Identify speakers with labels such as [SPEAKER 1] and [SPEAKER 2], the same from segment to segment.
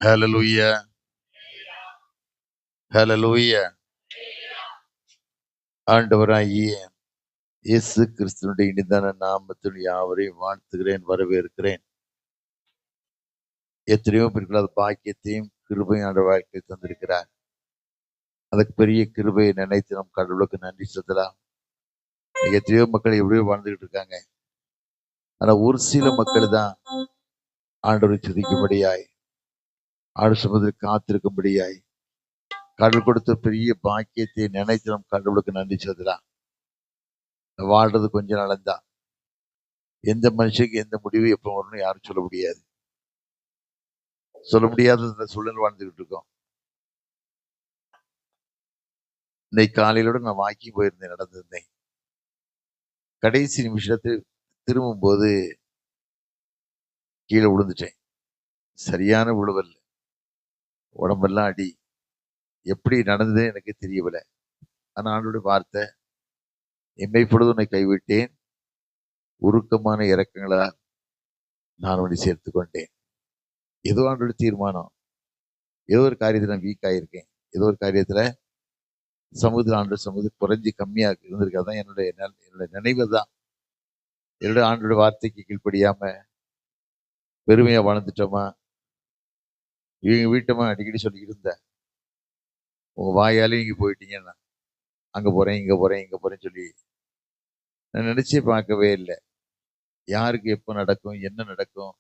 [SPEAKER 1] ஹalleluya ஹalleluya. ஆண்டவராகிய இயேசு கிறிஸ்துவினுடைய இனிதான நாமத்தில் யாவரையும் வாழ்த்துகிறேன், வரவேற்கிறேன். எத்தனையோ பேருக்கு பாக்கியத்தையும் கிருபையும் ஆண்டவர் வாழ்க்கை தந்திருக்கிறார். அதுக்கு பெரிய கிருபையை நினைத்து நம் கடவுளுக்கு நன்றி செலுத்தலாம். எத்தனையோ மக்கள் எப்படியோ வாழ்ந்துகிட்டு இருக்காங்க. ஆனா ஒரு சில மக்கள் தான் ஆண்டவரை துதிக்கும்படியாய், ஆண்டு சுமதில் காத்திருக்கும்படியாய் கடவுள் கொடுத்த பெரிய பாக்கியத்தை நினைத்து நம் கடவுளுக்கு நன்றி செலுத்தலாம். வாழ்றது கொஞ்ச நாளந்தான். எந்த மனுஷனுக்கு எந்த முடிவு எப்போ வரணும்னு யாரும் சொல்ல முடியாது. சொல்ல முடியாத சூழல் வாழ்ந்துகிட்டு இருக்கோம். இன்னைக்கு காலையிலோட நான் வாக்கிங் போயிருந்தேன், நடந்திருந்தேன். கடைசி நிமிஷத்தில் திரும்பும்போது கீழே விழுந்துட்டேன். சரியான விழுவல், உடம்பெல்லாம் அடி. எப்படி நடந்தது எனக்கு தெரியவில்லை. ஆனால் ஆண்டோட வார்த்தை, எம்மை பொழுது உன்னை கைவிட்டேன், உருக்கமான இறக்கங்களால் நான் உன்னை சேர்த்து கொண்டேன். ஏதோ ஆண்டோட தீர்மானம். ஏதோ ஒரு காரியத்தில் நான் வீக் ஆகியிருக்கேன். ஏதோ ஒரு காரியத்தில் சமூகத்தில் குறைஞ்சி கம்மியாக இருந்திருக்கு. அதான் என்னுடைய நினைவு தான். என்னோட ஆண்டோட வார்த்தைக்கு கீழ்ப்படியாம பெருமையா வாழ்ந்துட்டோமா, இவங்க வீட்டமா அடிக்கடி சொல்லிக்கிட்டு இருந்தேன். உங்க வாயாலே நீங்க போயிட்டீங்கன்னா அங்க போறேன் இங்க போறேன் இங்க போறேன்னு சொல்லி நான் நினைச்சே பார்க்கவே இல்லை. யாருக்கு எப்போ நடக்கும், என்ன நடக்கும்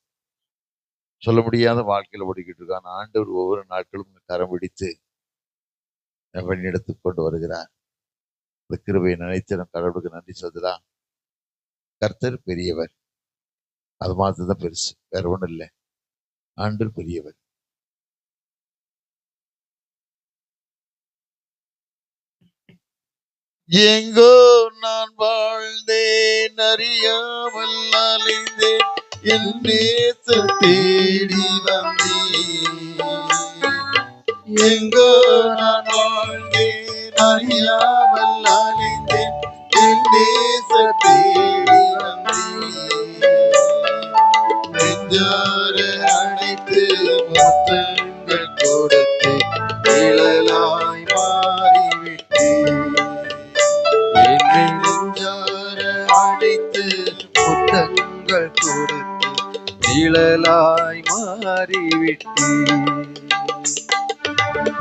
[SPEAKER 1] சொல்ல முடியாத வாழ்க்கையில ஓடிக்கிட்டு இருக்கான். ஆண்டவர் ஒவ்வொரு நாட்களும் கரம் பிடித்து வழிநடத்தி கொண்டு வருகிறார். இந்த கிருபையை நினைத்து நம் கடவுளுக்கு நன்றி சொல்லலாம். கர்த்தர் பெரியவர், அது மாத்திரம் பெருசு, வேற ஒண்ணும் இல்லை. ஆண்டவர் பெரியவர். எங்கோ நான் வாழ்ந்தேன், அறியாமல் அலைந்தேன், என் நேச தேடி வந்தேன். எங்கோ நான் வாழ்ந்தேன், அறியாமல் அலைந்தேன், என் நேச தேடி வந்தேன். நெஞ்சார அழைத்து முத்தங்கள் கொடுத்து நிழலாய் மாறிவிட்டேன். என்னை நெஞ்சார அழைத்து முத்தங்கள் கொடுத்து நிழலாய் மாறிவிட்டேன்.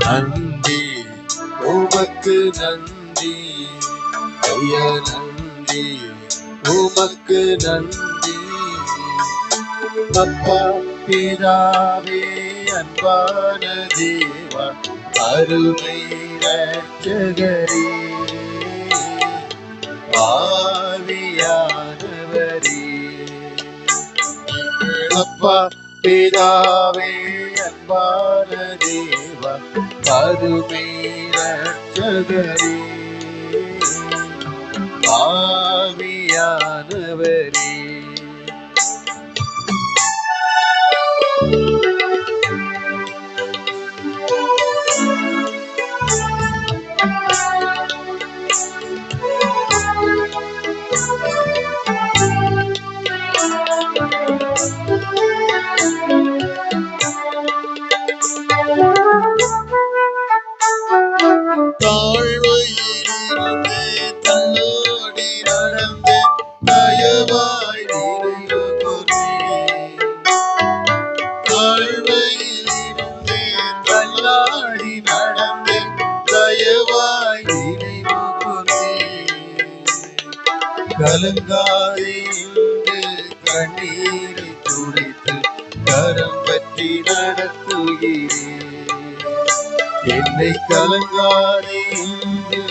[SPEAKER 1] நன்றி உமக்கு நன்றி, ஐயா நன்றி உமக்கு நன்றி. அப்பா பிதாவே அன்பான தேவா, அருமை ரட்சகரே, ஆவியானவரே. அப்பா பிதாவே அன்பான தேவா, அருமை ரட்சகரே, ஆவியானவரே. தாழ்வையிலிருந்து தள்ளோடி நடந்து தயவாய் நினைவு கூர்ந்தீர். தாழ்வையிலிருந்து தள்ளாடி நடந்து தயவாய் நினைவு கூர்ந்தீர். கலங்காதே என்று கண்ணீரை துடைத்து கரம் பற்றி நடத்துகிறேன். என்னை கலங்காதே என்று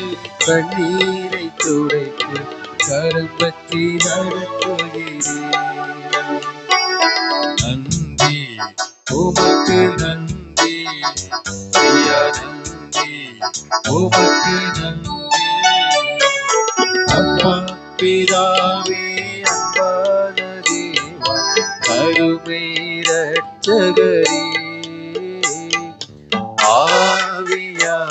[SPEAKER 1] கண்ணீரை துடைத்து கரம் பற்றி நடத்துகிறேன். நன்றி உமக்கு நன்றி, ஐயா நன்றி உமக்கு நன்றி. அப்பா பிதாவே அன்பான தேவா, அருமை ரட்சகரே, ஆவியானவரே.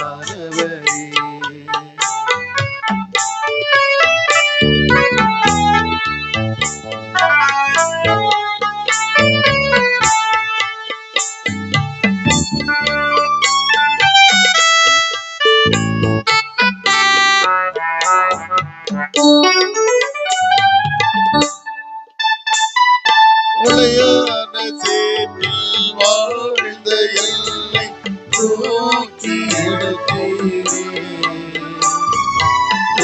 [SPEAKER 1] உளையான சேற்றில் வாழ்ந்த எல்லை தூக்கி எடுத்தீரே.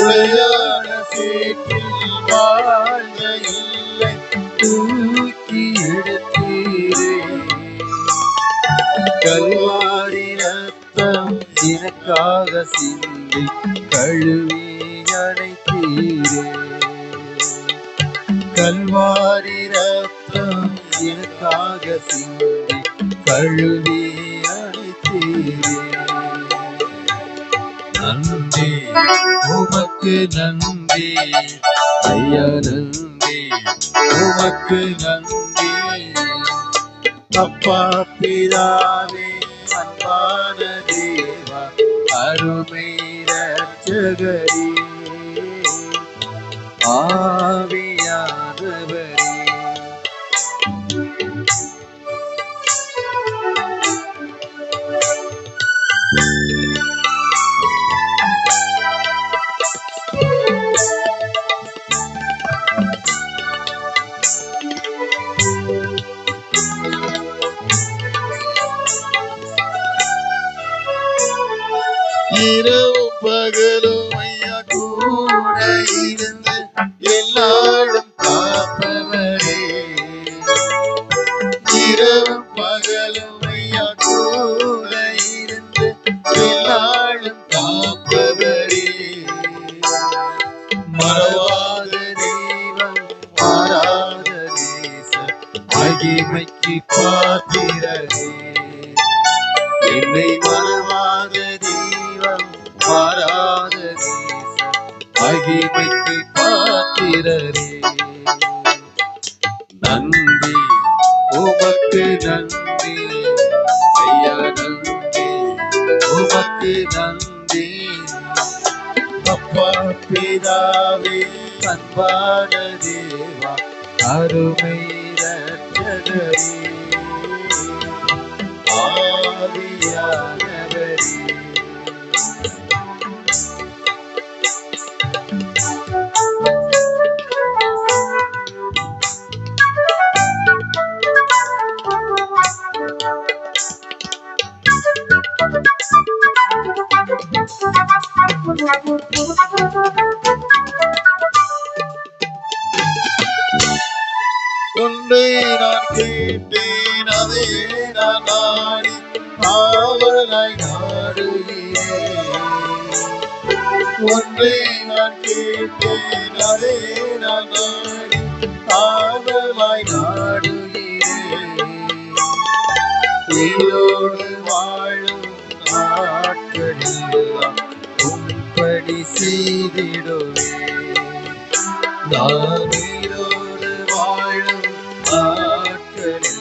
[SPEAKER 1] உளையான சேற்றில் வாழ்ந்த எல்லை தூக்கி எடுத்தீரே. கல்வாரி ரத்தம் எனக்காக சிந்தி கழுவி அணைத்தீரே. கல்வாரி ரத்தம் எனக்காக சிந்தி கழுவி அணைத்தீரே. நன்றி உமக்கு நன்றி ஐயா, நன்றி உமக்கு நன்றி. அப்பா பிதாவே அன்பான தேவா அருமை ரட்சகரே ஆவியானவரே. இரவும் பகலும் ஐயா கூட இருந்து எல்லாரும் காப்பவரே. இரவும் பகலும் ஐயா கூட இருந்து எல்லாரும் காப்பவரே. மறவாத தெய்வம் மாறாத நேசர் மகிமைக்கு பாத்திரரே. என்னை மறவாத தெய்வம் மாறாத நேசர் மகிமைக்கு பாத்திரரே. நன்றி உமக்கு நன்றி ஐயா, நன்றி உமக்கு நன்றி. அப்பா பிதாவே அன்பான தேவா அருமை ரட்சகரே ஆவியானவரே. ஒன்றை நான் கேட்டேன் அதை நான் நாடி ஆவலாய் நாடுகிறேன். ஒன்றை நான் கேட்டேன் அதை நான் நாடி ஆவலாய் நாடுகிறேன். உயிரோடு வாழும் நாட்களெல்லாம் உம்படி செய்திடுவேன். நான் உயிரோடு வாழும் நாட்களெல்லாம்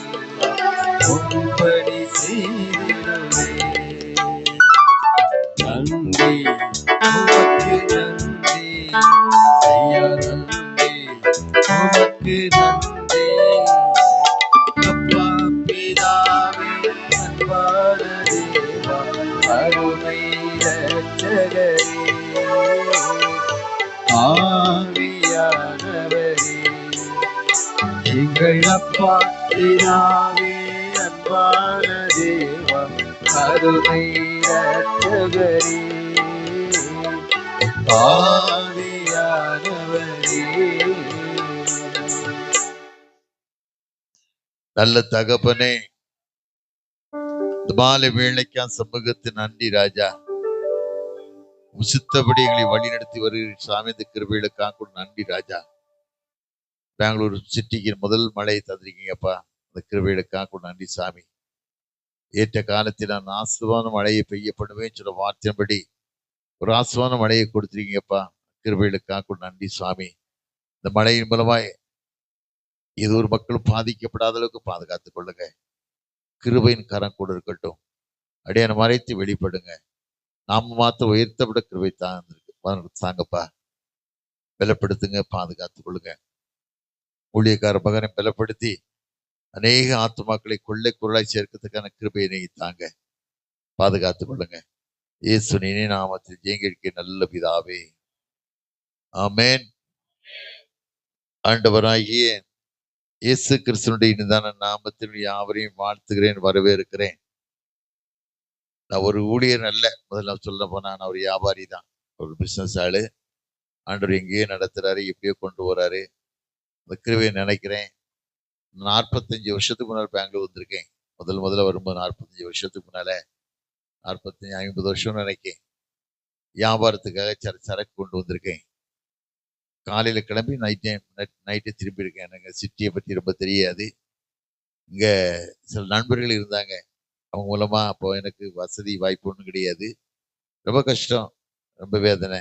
[SPEAKER 1] உம்படி செய்திடுவேன். நன்றி உமக்கு நன்றி ஐயா, நன்றி உமக்கு நன்றி. அப்பா பிதாவே அன்பான தேவா அருமை ரட்சகரே ஆவியானவரே. எங்கள் அப்பா பிதாவே அன்பான தேவா அருமை ரட்சகரே ஆவியானவரே. நல்ல தகப்பனே, இந்த மாலை வேளைக்கான சமூகத்தின் நன்றி ராஜா. உசித்தபடி எங்களை வழி நடத்தி வருகிற சாமி, இந்த கிருபைகளுக்காக கூட நன்றி ராஜா. பெங்களூர் சிட்டிக்கு முதல் மழையை தந்திருக்கீங்கப்பா, அந்த கிருபைகளுக்காக கூட நன்றி சாமி. ஏற்ற காலத்தில் நான் ஆசுவான மழையை பெய்ய பண்ணுவேன் சொல்ல வார்த்தையின்படி ஒரு ஆசுவான மழையை கொடுத்துருக்கீங்கப்பா, கிருபைகளுக்காக கூட நன்றி சுவாமி. இந்த மழையின் மூலமாய் இது ஒரு மக்களும் பாதிக்கப்படாத அளவுக்கு பாதுகாத்துக் கொள்ளுங்க. கிருபையின் கரம் கூட இருக்கட்டும். அடியான மறைத்து வெளிப்படுங்க. நாம மாத்திரம் உயர்த்தப்பட கிருபை தாங்கப்பா. பலப்படுத்துங்க, பாதுகாத்துக் கொள்ளுங்க. ஊழியக்கார மகனை பலப்படுத்தி அநேக ஆத்துமாக்களை கொள்ளை குரலாய் சேர்க்கிறதுக்கான கிருபையை நீங்க தாங்க, பாதுகாத்துக் கொள்ளுங்க. இயேசு இனி நாமத்தில் ஜெயங்கெடுக்க நல்ல பிதாவே, ஆமென். ஆண்டவராகிய இயேசு கிறிஸ்துனுடைய இனிதான நாமத்தில் யாவரையும் வாழ்த்துகிறேன், வரவேற்கிறேன். நான் ஒரு ஊழியர் அல்ல, முதல்ல சொல்ல போனா நான் ஒரு வியாபாரி தான், ஒரு பிசினஸ் ஆளு. ஆண்டவர் எங்கேயோ நடத்துறாரு, எப்படியோ கொண்டு வராரு. அந்த கிருபையை நினைக்கிறேன். 45 வருஷத்துக்கு முன்னால் பெங்களூர் வந்திருக்கேன். முதல்ல வரும்போது 45 வருஷத்துக்கு முன்னால, 45 50 வருஷம் நினைக்கேன். வியாபாரத்துக்காக சரக்கு கொண்டு வந்திருக்கேன். காலையில கிளம்பி நைட்டு திரும்பி இருக்கேன். எனக்கு சிட்டியை பற்றி ரொம்ப தெரியாது. இங்க சில நண்பர்கள் இருந்தாங்க, அவங்க மூலமா அப்போ எனக்கு வசதி வாய்ப்பு ஒன்றும் கிடையாது. ரொம்ப கஷ்டம், ரொம்ப வேதனை.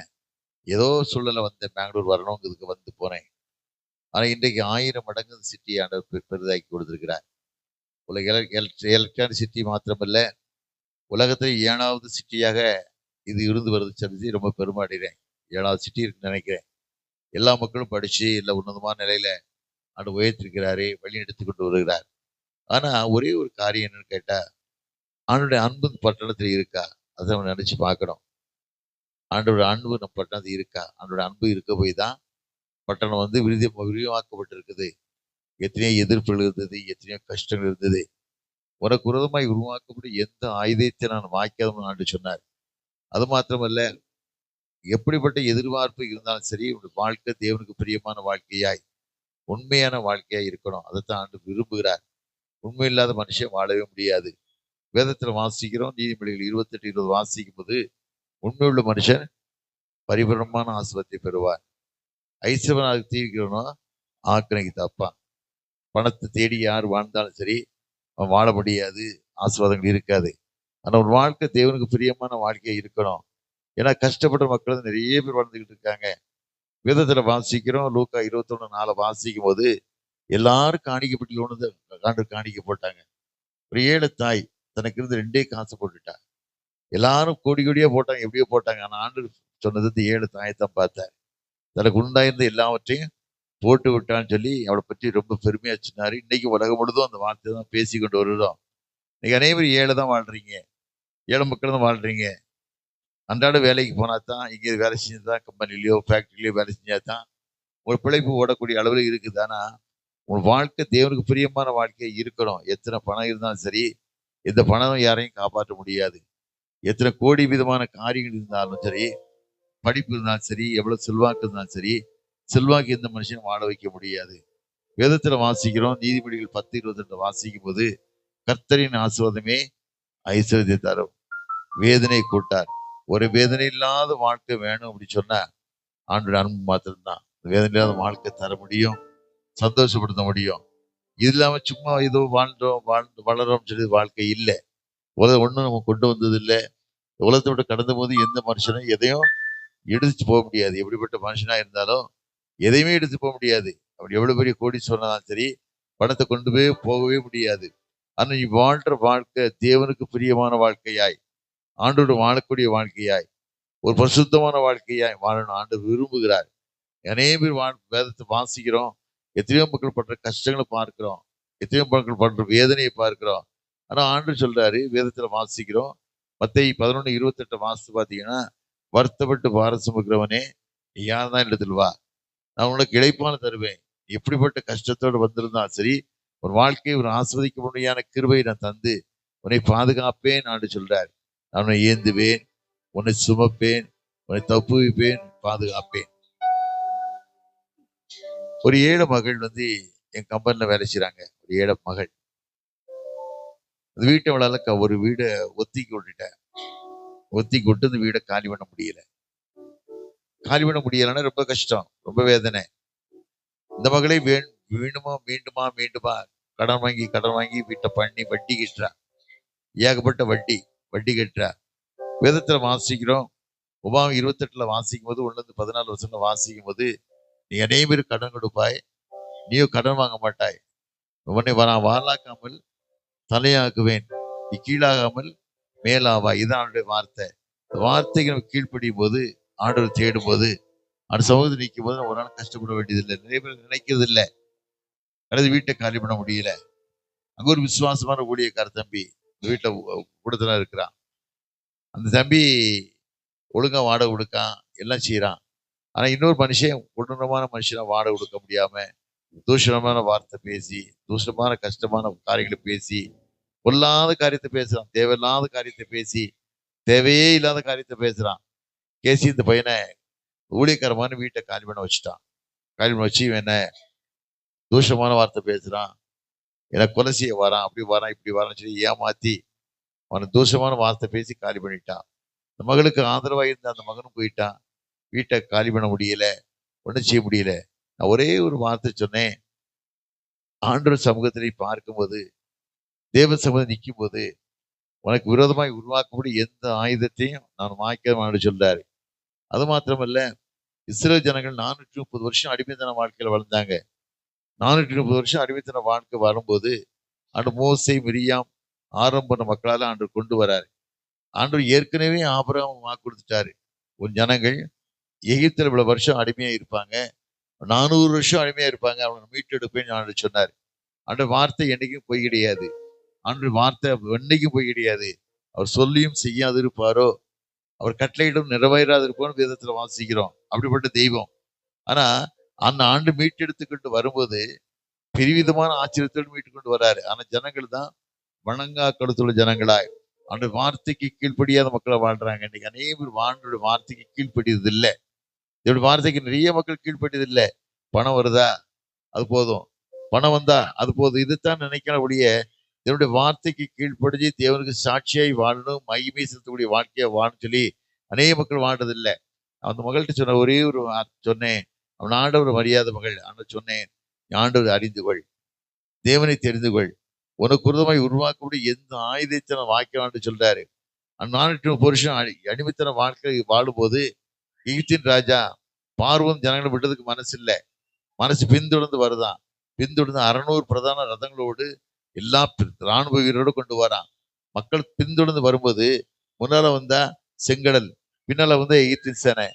[SPEAKER 1] ஏதோ சூழ்நிலை வந்தேன், பெங்களூர் வரணுங்கிறதுக்கு வந்து போனேன். ஆனா இன்றைக்கு 1000 மடங்கு சிட்டி ஆண்டவர் பெரிதாக்கி கொடுத்திருக்கிறார். உலக எலக்ட்ரானிக் சிட்டி மாத்திரமல்ல, உலகத்தில் 7வது சிட்டியாக இது இருந்து வருது. சொல்லி ரொம்ப பெருமை அடைகிறேன். 7வது சிட்டி இருக்குன்னு நினைக்கிறேன். எல்லா மக்களும் படிச்சு எல்லா உன்னதமான நிலையில ஆண்டு உயர்த்திருக்கிறாரே, வழி எடுத்து கொண்டு வருகிறார். ஆனா ஒரே ஒரு காரியம் என்னன்னு கேட்டா, ஆண்டுடைய அன்பு பட்டணத்தில் இருக்கா? அதை நம்ம நினைச்சு பார்க்கணும். ஆண்டோட அன்பு நம்ம பட்டணத்தில் இருக்கா? ஆண்டோட அன்பு இருக்க போய் தான் பட்டணம் வந்து விரிவாக்கப்பட்டிருக்குது. எத்தனையோ எதிர்ப்புகள் இருந்தது, எத்தனையோ கஷ்டங்கள் இருந்தது. உனக்கு விரோதமாய் உருவாக்கப்படும் எந்த ஆயுதத்தை நான் வாய்க்காதவன் ஆண்டு சொன்னார். அது மாத்திரமல்ல, எப்படிப்பட்ட எதிர்பார்ப்பு இருந்தாலும் சரி, உங்களுடைய வாழ்க்கை தேவனுக்கு பிரியமான வாழ்க்கையாய், உண்மையான வாழ்க்கையாய் இருக்கணும். அதைத்தான் ஆண்டு விரும்புகிறார். உண்மை இல்லாத மனுஷன் வாழவே முடியாது. வேதத்துல வாசிக்கிறோம், நீதிமொழிகள் 28:20 வாசிக்கும் போது, உண்மையுள்ள மனுஷன் பரிபூரணமான ஆசீர்வாதத்தை பெறுவார். ஐஸ்வரனாக தீவிக்கிறவனோ ஆக்கினைக்கு தப்பான். பணத்தை தேடி யார் வாழ்ந்தாலும் சரி, அவன் வாழ முடியாது, ஆசீர்வாதங்கள் இருக்காது. ஆனா ஒரு வாழ்க்கை தேவனுக்கு பிரியமான வாழ்க்கையா இருக்கணும். ஏன்னா கஷ்டப்பட்ட மக்கள் நிறைய பேர் வாழ்ந்துகிட்டு இருக்காங்க. வேதத்துல வாசிக்கிறோம், லூக்கா 21:4 வாசிக்கும் போது, எல்லாரும் காணிக்கப்பட்டு காணிக்க போட்டாங்க. ஒரு ஏழை தாய் தனக்கு இருந்து 2 காசு போட்டுட்டா. எல்லாரும் கோடி கோடியா போட்டாங்க, எப்படியோ போட்டாங்க. ஆனா ஆண்டு சொன்னது இந்த 7 தாயத்தான் பார்த்தார். தனக்கு உண்டாயிருந்த எல்லாவற்றையும் போட்டு விட்டான்னு சொல்லி அவளை பற்றி ரொம்ப பெருமையா சொன்னாரு. இன்னைக்கு உலகம் முழுதும் அந்த வார்த்தை தான் பேசி கொண்டு வருகிறோம். இன்னைக்கு அனைவரும் ஏழை தான் வாழ்றீங்க, ஏழை மக்கள் தான் வாழ்றீங்க. அன்றாட வேலைக்கு போனா தான், இங்கே வேலை செஞ்சுதான், கம்பெனிலையோ ஃபேக்டரியிலையோ வேலை செஞ்சா தான் ஒரு பிழைப்பு ஓடக்கூடிய அளவில் இருக்குது. ஆனா உன் வாழ்க்கை தேவனுக்கு பிரியமான வாழ்க்கையை இருக்கணும். எத்தனை பணம் இருந்தாலும் சரி, எந்த பணம் யாரையும் காப்பாற்ற முடியாது. எத்தனை கோடி விதமான காரியங்கள் இருந்தாலும் சரி, படிப்பு இருந்தாலும் சரி, எவ்வளவு செல்வாக்கு இருந்தாலும் சரி, செல்வாக்கு எந்த மனுஷனும் வாழ வைக்க முடியாது. வேதத்துல வாசிக்கிறோம், நீதிமொழிகள் 10:22 வாசிக்கும் போது, கர்த்தரின் ஆசீர்வாதமே ஐஸ்வர்யத்தை தரும், வேதனை கூட்டார். ஒரு வேதனை இல்லாத வாழ்க்கை வேணும் அப்படின்னு சொன்னா ஆண்டோட அன்பு மாத்திரம்தான் வேதனை இல்லாத வாழ்க்கை தர முடியும், சந்தோஷப்படுத்த முடியும். இது இல்லாம சும்மா ஏதோ வளரோம் சொல்லி வாழ்க்கை இல்லை. உலகம் ஒண்ணும் நம்ம கொண்டு வந்தது இல்லை. உலகத்தை விட்டு கடந்த போது எந்த மனுஷனும் எதையும் எடுத்துட்டு போக முடியாது. எப்படிப்பட்ட மனுஷனா இருந்தாலும் எதையுமே எடுத்து போக முடியாது. அப்படி எவ்வளவு பெரிய கோடீஸ்வரனாலும் சரி, பணத்தை கொண்டு போகவே முடியாது. ஆனா நீ வாழ்ற வாழ்க்கை தேவனுக்கு பிரியமான வாழ்க்கையாய், ஆண்டோடு வாழக்கூடிய வாழ்க்கையாய், ஒரு பரிசுத்தமான வாழ்க்கையாய் வாழணும் ஆண்டு விரும்புகிறார். நிறைய பேர் வேதத்தை வாசிக்கிறோம், எத்தனையோ மக்கள் படுற கஷ்டங்களை பார்க்கிறோம், எத்தனையோ மக்கள் படுற வேதனையை பார்க்கிறோம். ஆனா ஆண்டு சொல்றாரு, வேதத்துல வாசிக்கிறோம், மத்தேயு 11:28 வாசித்து பார்த்தீங்கன்னா, வருத்தப்பட்டு பாரம் சுமக்கிறவனே நீ யார் தான் இடத்துல வா, நான் உனக்கு இளைப்பான தருவேன். எப்படிப்பட்ட கஷ்டத்தோடு வந்திருந்தா சரி, ஒரு வாழ்க்கையை ஒரு ஆஸ்வதிக்க முடியாத கிருபையை நான் தந்து உன்னை பாதுகாப்பேன் ஆண்டு சொல்றார். நான் உன்னை ஏந்துவேன், உன்னை சுமப்பேன், உன்னை தப்புவிப்பேன், பாதுகாப்பேன். ஒரு ஏழை மகள் வந்து என் கம்பெனில வேலை செய்யறாங்க. ஒரு ஏழை மகள், அந்த வீட்டை அவளால ஒரு வீடை ஒத்திக்கி விட்டு இந்த வீடை காலி பண்ண முடியல. காலி பண்ண முடியலன்னா ரொம்ப கஷ்டம், ரொம்ப வேதனை. இந்த மகளே மீண்டுமா கடன் வாங்கி வீட்டை பண்ணி வட்டி கட்டுறா. ஏகப்பட்ட வட்டி கட்டுறா. வேதத்துல வாசிக்கிறோம், உபாகம் 28 வாசிக்கும் போது 1-14 வாசிக்கும் போது, நீ அனைவரும் கடன் கொடுப்பாய், நீயோ கடன் வாங்க மாட்டாய், உன்னை வாழாக்காமல் தலையாக்குவேன், நீ கீழாகாமல் மேலாவா. இதான் அவனுடைய வார்த்தை. வார்த்தைக்கு நம்ம கீழ்ப்படியும் போது, ஆண்டவர் தேடும் போது, அந்த சமூகத்தில் நிற்கும் போது ஒரு நாள் கஷ்டப்பட வேண்டியதில்லை. நிறைய பேர் நினைக்கிறது இல்லை, அல்லது வீட்டை காலி பண்ண முடியல, அங்க ஒரு விசுவாசமான ஊழியக்கார தம்பி வீட்டுல கூடத்துல இருக்கிறான். அந்த தம்பி ஒழுங்கா வாடகை கொடுக்கான், எல்லாம் செய்யறான். ஆனா இன்னொரு மனுஷன் கொடூரமான மனுஷனை வாடகை கொடுக்க முடியாம தூஷணமான வார்த்தை பேசி, தூஷணமான கஷ்டமான காரியங்களை பேசி, பொல்லாத காரியத்தை பேசுறான், தேவையில்லாத காரியத்தை பேசி, தேவையே இல்லாத காரியத்தை பேசுறான். கேசி இந்த பையனை ஊழியக்காரமான வீட்டை காலி பண்ண வச்சுட்டான். காலி பண்ண வச்சு இவன் என்ன தூஷணமான வார்த்தை பேசுறான், எனக்கு கொலை செய்ய வரான், அப்படி வரான், இப்படி வரான்னு சொல்லி ஏமாத்தி அவனை தூஷமான வார்த்தை பேசி காலி பண்ணிட்டான். அந்த மகளுக்கு ஆதரவாக இருந்த அந்த மகனும் போயிட்டான். வீட்டை காலி பண்ண முடியல, ஒன்றும் செய்ய முடியல. நான் ஒரே ஒரு வார்த்தை சொன்னேன், ஆண்டவர் சமூகத்திலே பார்க்கும்போது, தேவ சமூகத்தில் நிற்கும் போது, உனக்கு விரோதமாய் உருவாக்கப்படும் எந்த ஆயுதத்தையும் நான் வாய்க்க சொல்றாரு. அது மாத்திரமல்ல, இஸ்ரேல் ஜனங்கள் 430 வருஷம் அடிமைத்தன வாழ்க்கையில வாழ்ந்தாங்க. 430 வருஷம் அடிமைத்தன வாழ்க்கை வரும்போது ஆண்டு மோசே மிரியாம் ஆரம்ப மக்களால ஆண்டு கொண்டு வராரு. ஆண்டவர் ஏற்கனவே ஆபிரகாம் வாக்கு கொடுத்துட்டாரு, உன் ஜனங்கள் எகிப்தில் இவ்வளவு வருஷம் அடிமையா இருப்பாங்க, 400 வருஷம் அடிமையா இருப்பாங்க, அவங்க மீட்டெடுப்பேன்னு ஆண்டு சொன்னார். அந்த வார்த்தை என்னைக்கும் பொய் கிடையாது. ஆண்டு வார்த்தை என்னைக்கும் பொய் கிடையாது. அவர் சொல்லியும் செய்யாது இருப்பாரோ, அவர் கட்டளையிடும் நிறைவேறாது இருப்போம் வேதத்துல வாசிக்கிறோம். அப்படிப்பட்ட தெய்வம். ஆனா அந்த ஆண்டு மீட்டெடுத்துக்கிட்டு வரும்போது பெருவிதமான ஆச்சரியத்தோடு மீட்டு கொண்டு வராரு. ஆனா ஜனங்கள் தான் வணங்கா கழுத்துள்ள ஜனங்களாய் அந்த வார்த்தைக்கு கீழ்ப்படியாத மக்களை வாழ்றாங்க. இன்னைக்கு அநேகர் ஆண்டோட வார்த்தைக்கு கீழ்ப்படியது இல்லை. இதோட வார்த்தைக்கு நிறைய மக்கள் கீழ்ப்படியது இல்லை. பணம் வருதா அது போதும், பணம் வந்தா அது போதும், இதுதான் நினைக்கிறபடிய இதனுடைய வார்த்தைக்கு கீழ்ப்படிஞ்சு தேவனுக்கு சாட்சியாய் வாழணும், மகிமை செலுத்தக்கூடிய வாழ்க்கையா வாழணும் சொல்லி அநேக மக்கள் வாழ்றதில்லை. அந்த மகள்கிட்ட சொன்ன ஒரே ஒரு சொன்னேன், அவன் ஆண்டவர் மரியாதை மகள். ஆண்டு சொன்னேன், ஆண்டவர் அறிந்து கொள், தேவனை தெரிந்து கொள், உனக்கு உருதமாய் உருவாக்கக்கூடிய எந்த ஆயுதத்தை வாய்க்கலான்னு சொல்றாரு. அந்த 430 வருஷம் அடிமைத்தன வாழ்க்கை வாழும்போது எகிப்தின் ராஜா பார்வோன் ஜனங்களை விட்டதுக்கு மனசு இல்லை, மனசு பின்தொடர்ந்து வருதான். பின்தொடர்ந்து 600 பிரதான ரதங்களோடு எல்லா இராணுவ வீரரோடு கொண்டு வரான். மக்கள் பின்தொடர்ந்து வரும்போது முன்னால வந்தா செங்கடல், பின்னால வந்தா எகிப்தின் சேனை.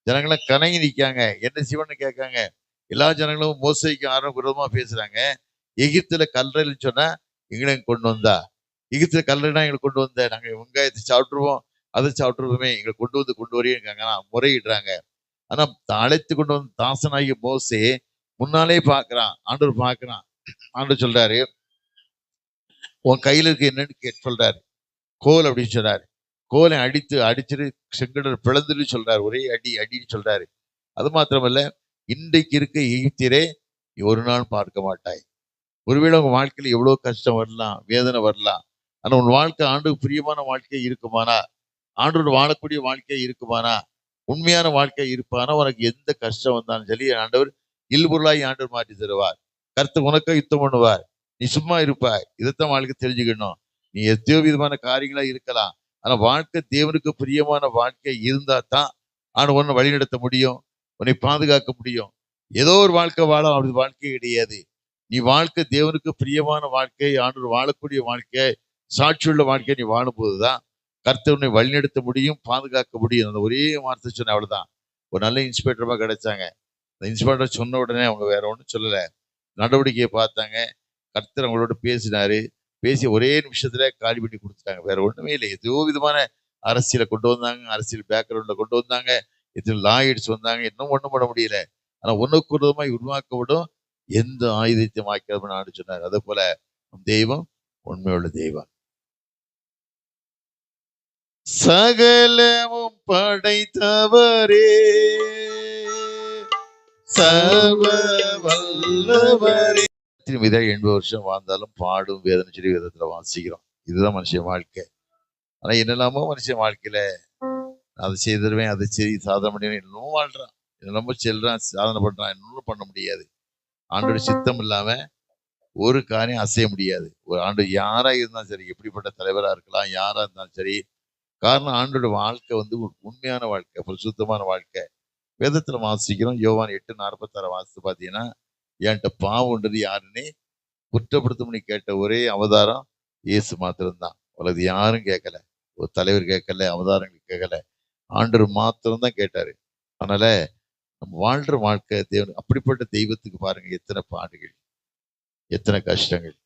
[SPEAKER 1] ஜனங்களாம் கணங்கி நிற்காங்க, என்ன சிவன்னு கேட்காங்க. எல்லா ஜனங்களும் மோசைக்கு ஆரம்ப விரோதமா பேசுறாங்க. எகிப்துல கல்லறைன்னு சொன்னா எங்களை கொண்டு வந்தா, எகிப்துல கல்லறைனா எங்களை கொண்டு வந்த, நாங்க வெங்காயத்தை சாப்பிட்டுருவோம், அதை சாப்பிட்டுருவோமே, எங்களை கொண்டு வரீங்க முறையிடுறாங்க. ஆனா அழைத்து கொண்டு வந்து தாசனாகிய மோசே முன்னாலே பாக்குறான், ஆண்டவர் பாக்குறான். ஆண்டவர் சொல்றாரு, உன் கையில இருக்கு என்னன்னு சொல்றாரு. கோல் அப்படின்னு சொன்னாரு. கோலை அடிச்சுட்டு செங்கடல் பிளந்துட்டு சொல்றாரு. ஒரே அடின்னு சொல்றாரு. அது மாத்திரமல்ல, இன்றைக்கு இருக்க எகிப்தியரே ஒரு நாள் பார்க்க மாட்டாய். ஒருவேளை உங்க வாழ்க்கையில எவ்வளவு கஷ்டம் வரலாம், வேதனை வரலாம். ஆனா உன் வாழ்க்கை ஆண்டுக்கு பிரியமான வாழ்க்கை இருக்குமானா, ஆண்டோடு வாழக்கூடிய வாழ்க்கை இருக்குமானா, உண்மையான வாழ்க்கை இருப்பானா, உனக்கு எந்த கஷ்டம் வந்தாலும் சரி ஆண்டவர் இல்பொருளாய் ஆண்டவர் மாற்றி தருவார். கர்த்தர் உனக்க யுத்தம் பண்ணுவார். நீ சும்மா இருப்பாய். இதைத்தான் வாழ்க்கை தெரிஞ்சுக்கணும். நீ எத்தனையோ விதமான காரியங்களா இருக்கலாம். ஆனா வாழ்க்கை தேவனுக்கு பிரியமான வாழ்க்கை இருந்தா தான் ஆண்டு உன்னை வழிநடத்த முடியும், உன்னை பாதுகாக்க முடியும். ஏதோ ஒரு வாழ்க்கை வாழும், அப்படி வாழ்க்கை கிடையாது. நீ வாழ்க்கை தேவனுக்கு பிரியமான வாழ்க்கை, ஆண்டு வாழக்கூடிய வாழ்க்கை, சாட்சியுள்ள வாழ்க்கை நீ வாழும்போதுதான் கர்த்தர் உன்னை வழிநடத்த முடியும், பாதுகாக்க முடியும். அந்த ஒரே வார்த்தை சொன்ன அவ்வளவுதான். ஒரு நல்ல இன்ஸ்பெக்டரா கிடைச்சாங்க. அந்த இன்ஸ்பெக்டர் சொன்ன உடனே அவங்க வேற ஒன்றும் சொல்லல, நடவடிக்கையை பார்த்தாங்க. கர்த்தர் அவங்களோட பேசினாரு. பேசி ஒரே நிமிஷத்துல காலி பண்ணி கொடுத்துட்டாங்க. வேற ஒண்ணுமே இல்லை. ஏதோ விதமான அரசியலை கொண்டு வந்தாங்க, அரசியல் பேக்ரவுண்ட்ல கொண்டு வந்தாங்க, எத்தனை லாயிட்ஸ் வந்தாங்க, இன்னும் ஒண்ணும் பண்ண முடியல. ஆனா ஒண்ணுக்கு விதமாய் உருவாக்கப்படும் எந்த ஆயுதத்தை வாய்க்காதுன்னு ஆண்டு சொன்னார். அதே போல தெய்வம் உண்மையுள்ள தெய்வம். சகலமும் படைத்தவரே, சர்வ வல்லவரே. 80 வருஷம் வாழ்ந்தாலும் பாடும் வேதனை சொல்லி விதத்துல வாசிக்கிறோம். இதுதான் மனுஷன் வாழ்க்கை. ஆனா என்னெல்லாமோ மனுஷன் வாழ்க்கையில அதை செய்திருவேன், அதை செய்து சாதனை பண்ணுவேன், இன்னும் வாழ்றான், என்னெல்லாமோ செல்றான், சாதனை பண்றான், இன்னும் பண்ண முடியாது. ஆண்டோட சித்தம் இல்லாம ஒரு காரியம் அசைய முடியாது. ஒரு ஆண்டு யாரா இருந்தாலும் சரி, எப்படிப்பட்ட தலைவரா இருக்கலாம், யாரா இருந்தாலும் சரி, காரணம் ஆண்டோட வாழ்க்கை உண்மையான வாழ்க்கை, பரிசுத்தமான வாழ்க்கை. வேதத்துல வாசிக்கிறோம். யோவான் 8:46 வாசித்து பாத்தீங்கன்னா, என்கிட்ட பாவம்ன்றது யாருன்னு குற்றப்படுத்தும் கேட்ட ஒரே அவதாரம் இயேசு மாத்திரம்தான். உலகது யாரும் கேட்கல, ஒரு தலைவர் கேட்கல, அவதாரங்கள் கேட்கல, ஆண்டவர் மாத்திரம்தான் கேட்டாரு. அதனால நம்ம வாழ்ற வாழ்க்கை தேவன் அப்படிப்பட்ட தெய்வத்துக்கு பாருங்க எத்தனை பாடுகள், எத்தனை கஷ்டங்கள்.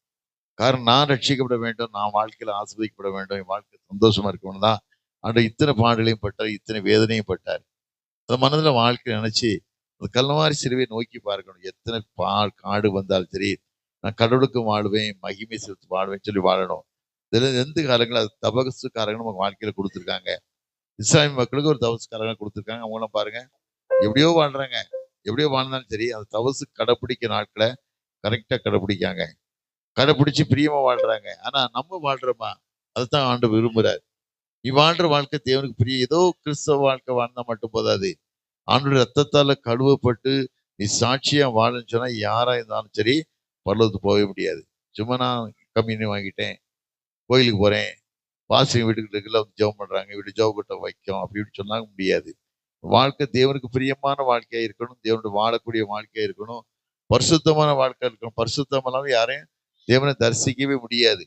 [SPEAKER 1] காரணம் நான் ரட்சிக்கப்பட வேண்டும், நான் வாழ்க்கையில ஆசீர்வதிக்கப்பட வேண்டும், என் வாழ்க்கை சந்தோஷமா இருக்கணும் தான் ஆண்டவர் இத்தனை பாடுகளையும் பட்டார், இத்தனை வேதனையும் பட்டார். அந்த மனதுல வாழ்க்கை நினைச்சு அந்த கல்வாரி சிலுவையை நோக்கி பார்க்கணும். எத்தனை காடு வந்தாலும் சரி, நான் கடவுளுக்கு வாழ்வேன், மகிமை செலுத்தி வாழ்வேன் சொல்லி வாழணும். இதுல எந்த காலங்களும் அது தபசு காரங்க நம்ம வாழ்க்கையில கொடுத்துருக்காங்க. இஸ்லாமிய மக்களுக்கு ஒரு தபசு காரங்க கொடுத்துருக்காங்க. அவங்களாம் பாருங்க எப்படியோ வாழ்றாங்க. எப்படியோ வாழ்ந்தாலும் சரி அந்த தவசு கடைப்பிடிக்க நாட்களை கரெக்டா கடைப்பிடிக்காங்க. கடைப்பிடிச்சு பிரியமா வாழ்றாங்க. ஆனா நம்ம வாழ்றோமா? அதுதான் ஆண்டு விரும்புறாரு. நீ வாழ்ற வாழ்க்கை தேவனுக்கு பிரிய ஏதோ கிறிஸ்தவ வாழ்க்கை வாழ்ந்தா மட்டும் போதாது. ஆண்டோட ரத்தத்தால கழுவப்பட்டு நீ சாட்சியா வாழன்னு சொன்னா யாரா இருந்தாலும் சரி பரலோகத்துக்கு போகவே முடியாது. சும்மா நான் கம்யூனி வாங்கிட்டேன், கோயிலுக்கு போறேன், பாசிங்க வீட்டுக்குள்ள வந்து ஜெபம் பண்றாங்க, வீட்டு ஜெப கூட்டம் வைக்கும் அப்படி இப்படி சொன்னாங்க முடியாது. வாழ்க்கை தேவனுக்கு பிரியமான வாழ்க்கையா இருக்கணும், தேவனுடைய வாழக்கூடிய வாழ்க்கையா இருக்கணும், பரிசுத்தமான வாழ்க்கை இருக்கணும். பரிசுத்தம் இல்லாமல் யாரையும் தேவனை தரிசிக்கவே முடியாது.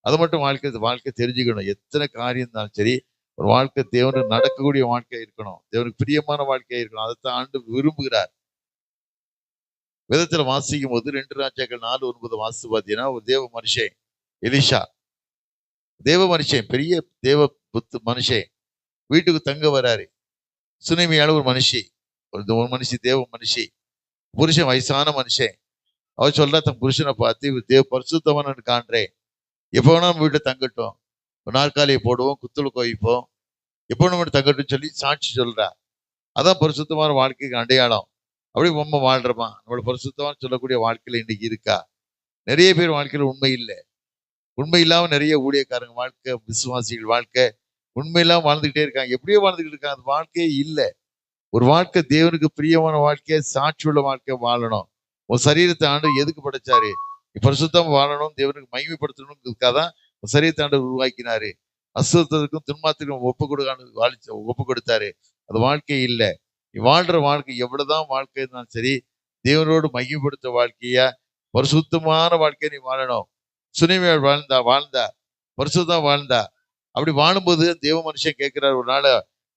[SPEAKER 1] அதை மட்டும் வாழ்க்கை தெரிஞ்சுக்கணும். எத்தனை காரியம் இருந்தாலும் சரி ஒரு வாழ்க்கை தேவனுக்கு நடக்கக்கூடிய வாழ்க்கையா இருக்கணும், தேவனுக்கு பிரியமான வாழ்க்கையா இருக்கணும். அதைத்தான் ஆண்டு விரும்புகிறார். வேதத்துல வாசிக்கும் போது 2 ராஜாக்கள் 4:9 வாசித்து பார்த்தீங்கன்னா ஒரு தேவ மனுஷன் எலிஷா, தேவ மனுஷன், பெரிய தேவ மனுஷன் வீட்டுக்கு தங்க வராரு. சுனேமியால ஒரு மனுஷி, ஒரு மனுஷி, தேவ மனுஷி, புருஷன் வயசான மனுஷன். அவர் சொல்றா தன் புருஷனை பார்த்து, இவர் தேவ பரிசுத்தவன் காண்றேன், எப்போ வேணா நம்ம வீட்டுல தங்கட்டும், ஒரு நாற்காலியை போடுவோம், குத்துல கோயிப்போம், எப்போ நம்ம தங்கட்டும் சொல்லி சாட்சி சொல்றா. அதான் பரிசுத்தமான வாழ்க்கைக்கு அடையாளம். அப்படி நம்ம வாழ்றோமா? நம்மளோட பரிசுத்தமான சொல்லக்கூடிய வாழ்க்கையில இன்னைக்கு இருக்கா? நிறைய பேர் வாழ்க்கையில உண்மை இல்லை. உண்மை இல்லாம நிறைய ஊழியக்காரங்க வாழ்க்கை, விசுவாசிகள் வாழ்க்கை உண்மை இல்லாம வாழ்ந்துகிட்டே இருக்காங்க. எப்படியோ வாழ்ந்துகிட்டு இருக்காங்க. அது வாழ்க்கையே இல்லை. ஒரு வாழ்க்கை தேவனுக்கு பிரியமான வாழ்க்கையை, சாட்சி உள்ள வாழ்க்கை வாழணும். உன் சரீரத்தை ஆண்டு எதுக்கு படைச்சாரு? பரிசுத்தமா வாழணும், தேவனுக்கு மகிமைப்படுத்தணும்ன்றதுக்காக தான் சரீரத்தை ஆண்டு உருவாக்கினாரு. அசுத்தத்துக்கும் துன்மாத்திற்கும் ஒப்பு கொடுத்தாரு. அது வாழ்க்கை இல்லை. நீ வாழ்ற வாழ்க்கை எவ்வளவுதான் வாழ்க்கை இருந்தாலும் சரி, தேவனோடு மகிமைப்படுத்த வாழ்க்கையா, பரிசுத்தமான வாழ்க்கையை நீ வாழணும். சுனிமையால் வாழ்ந்தா பரிசுத்தம் வாழ்ந்தா. அப்படி வாழும்போது தேவ மனுஷன் கேட்கிறாரு. ஒரு நாள்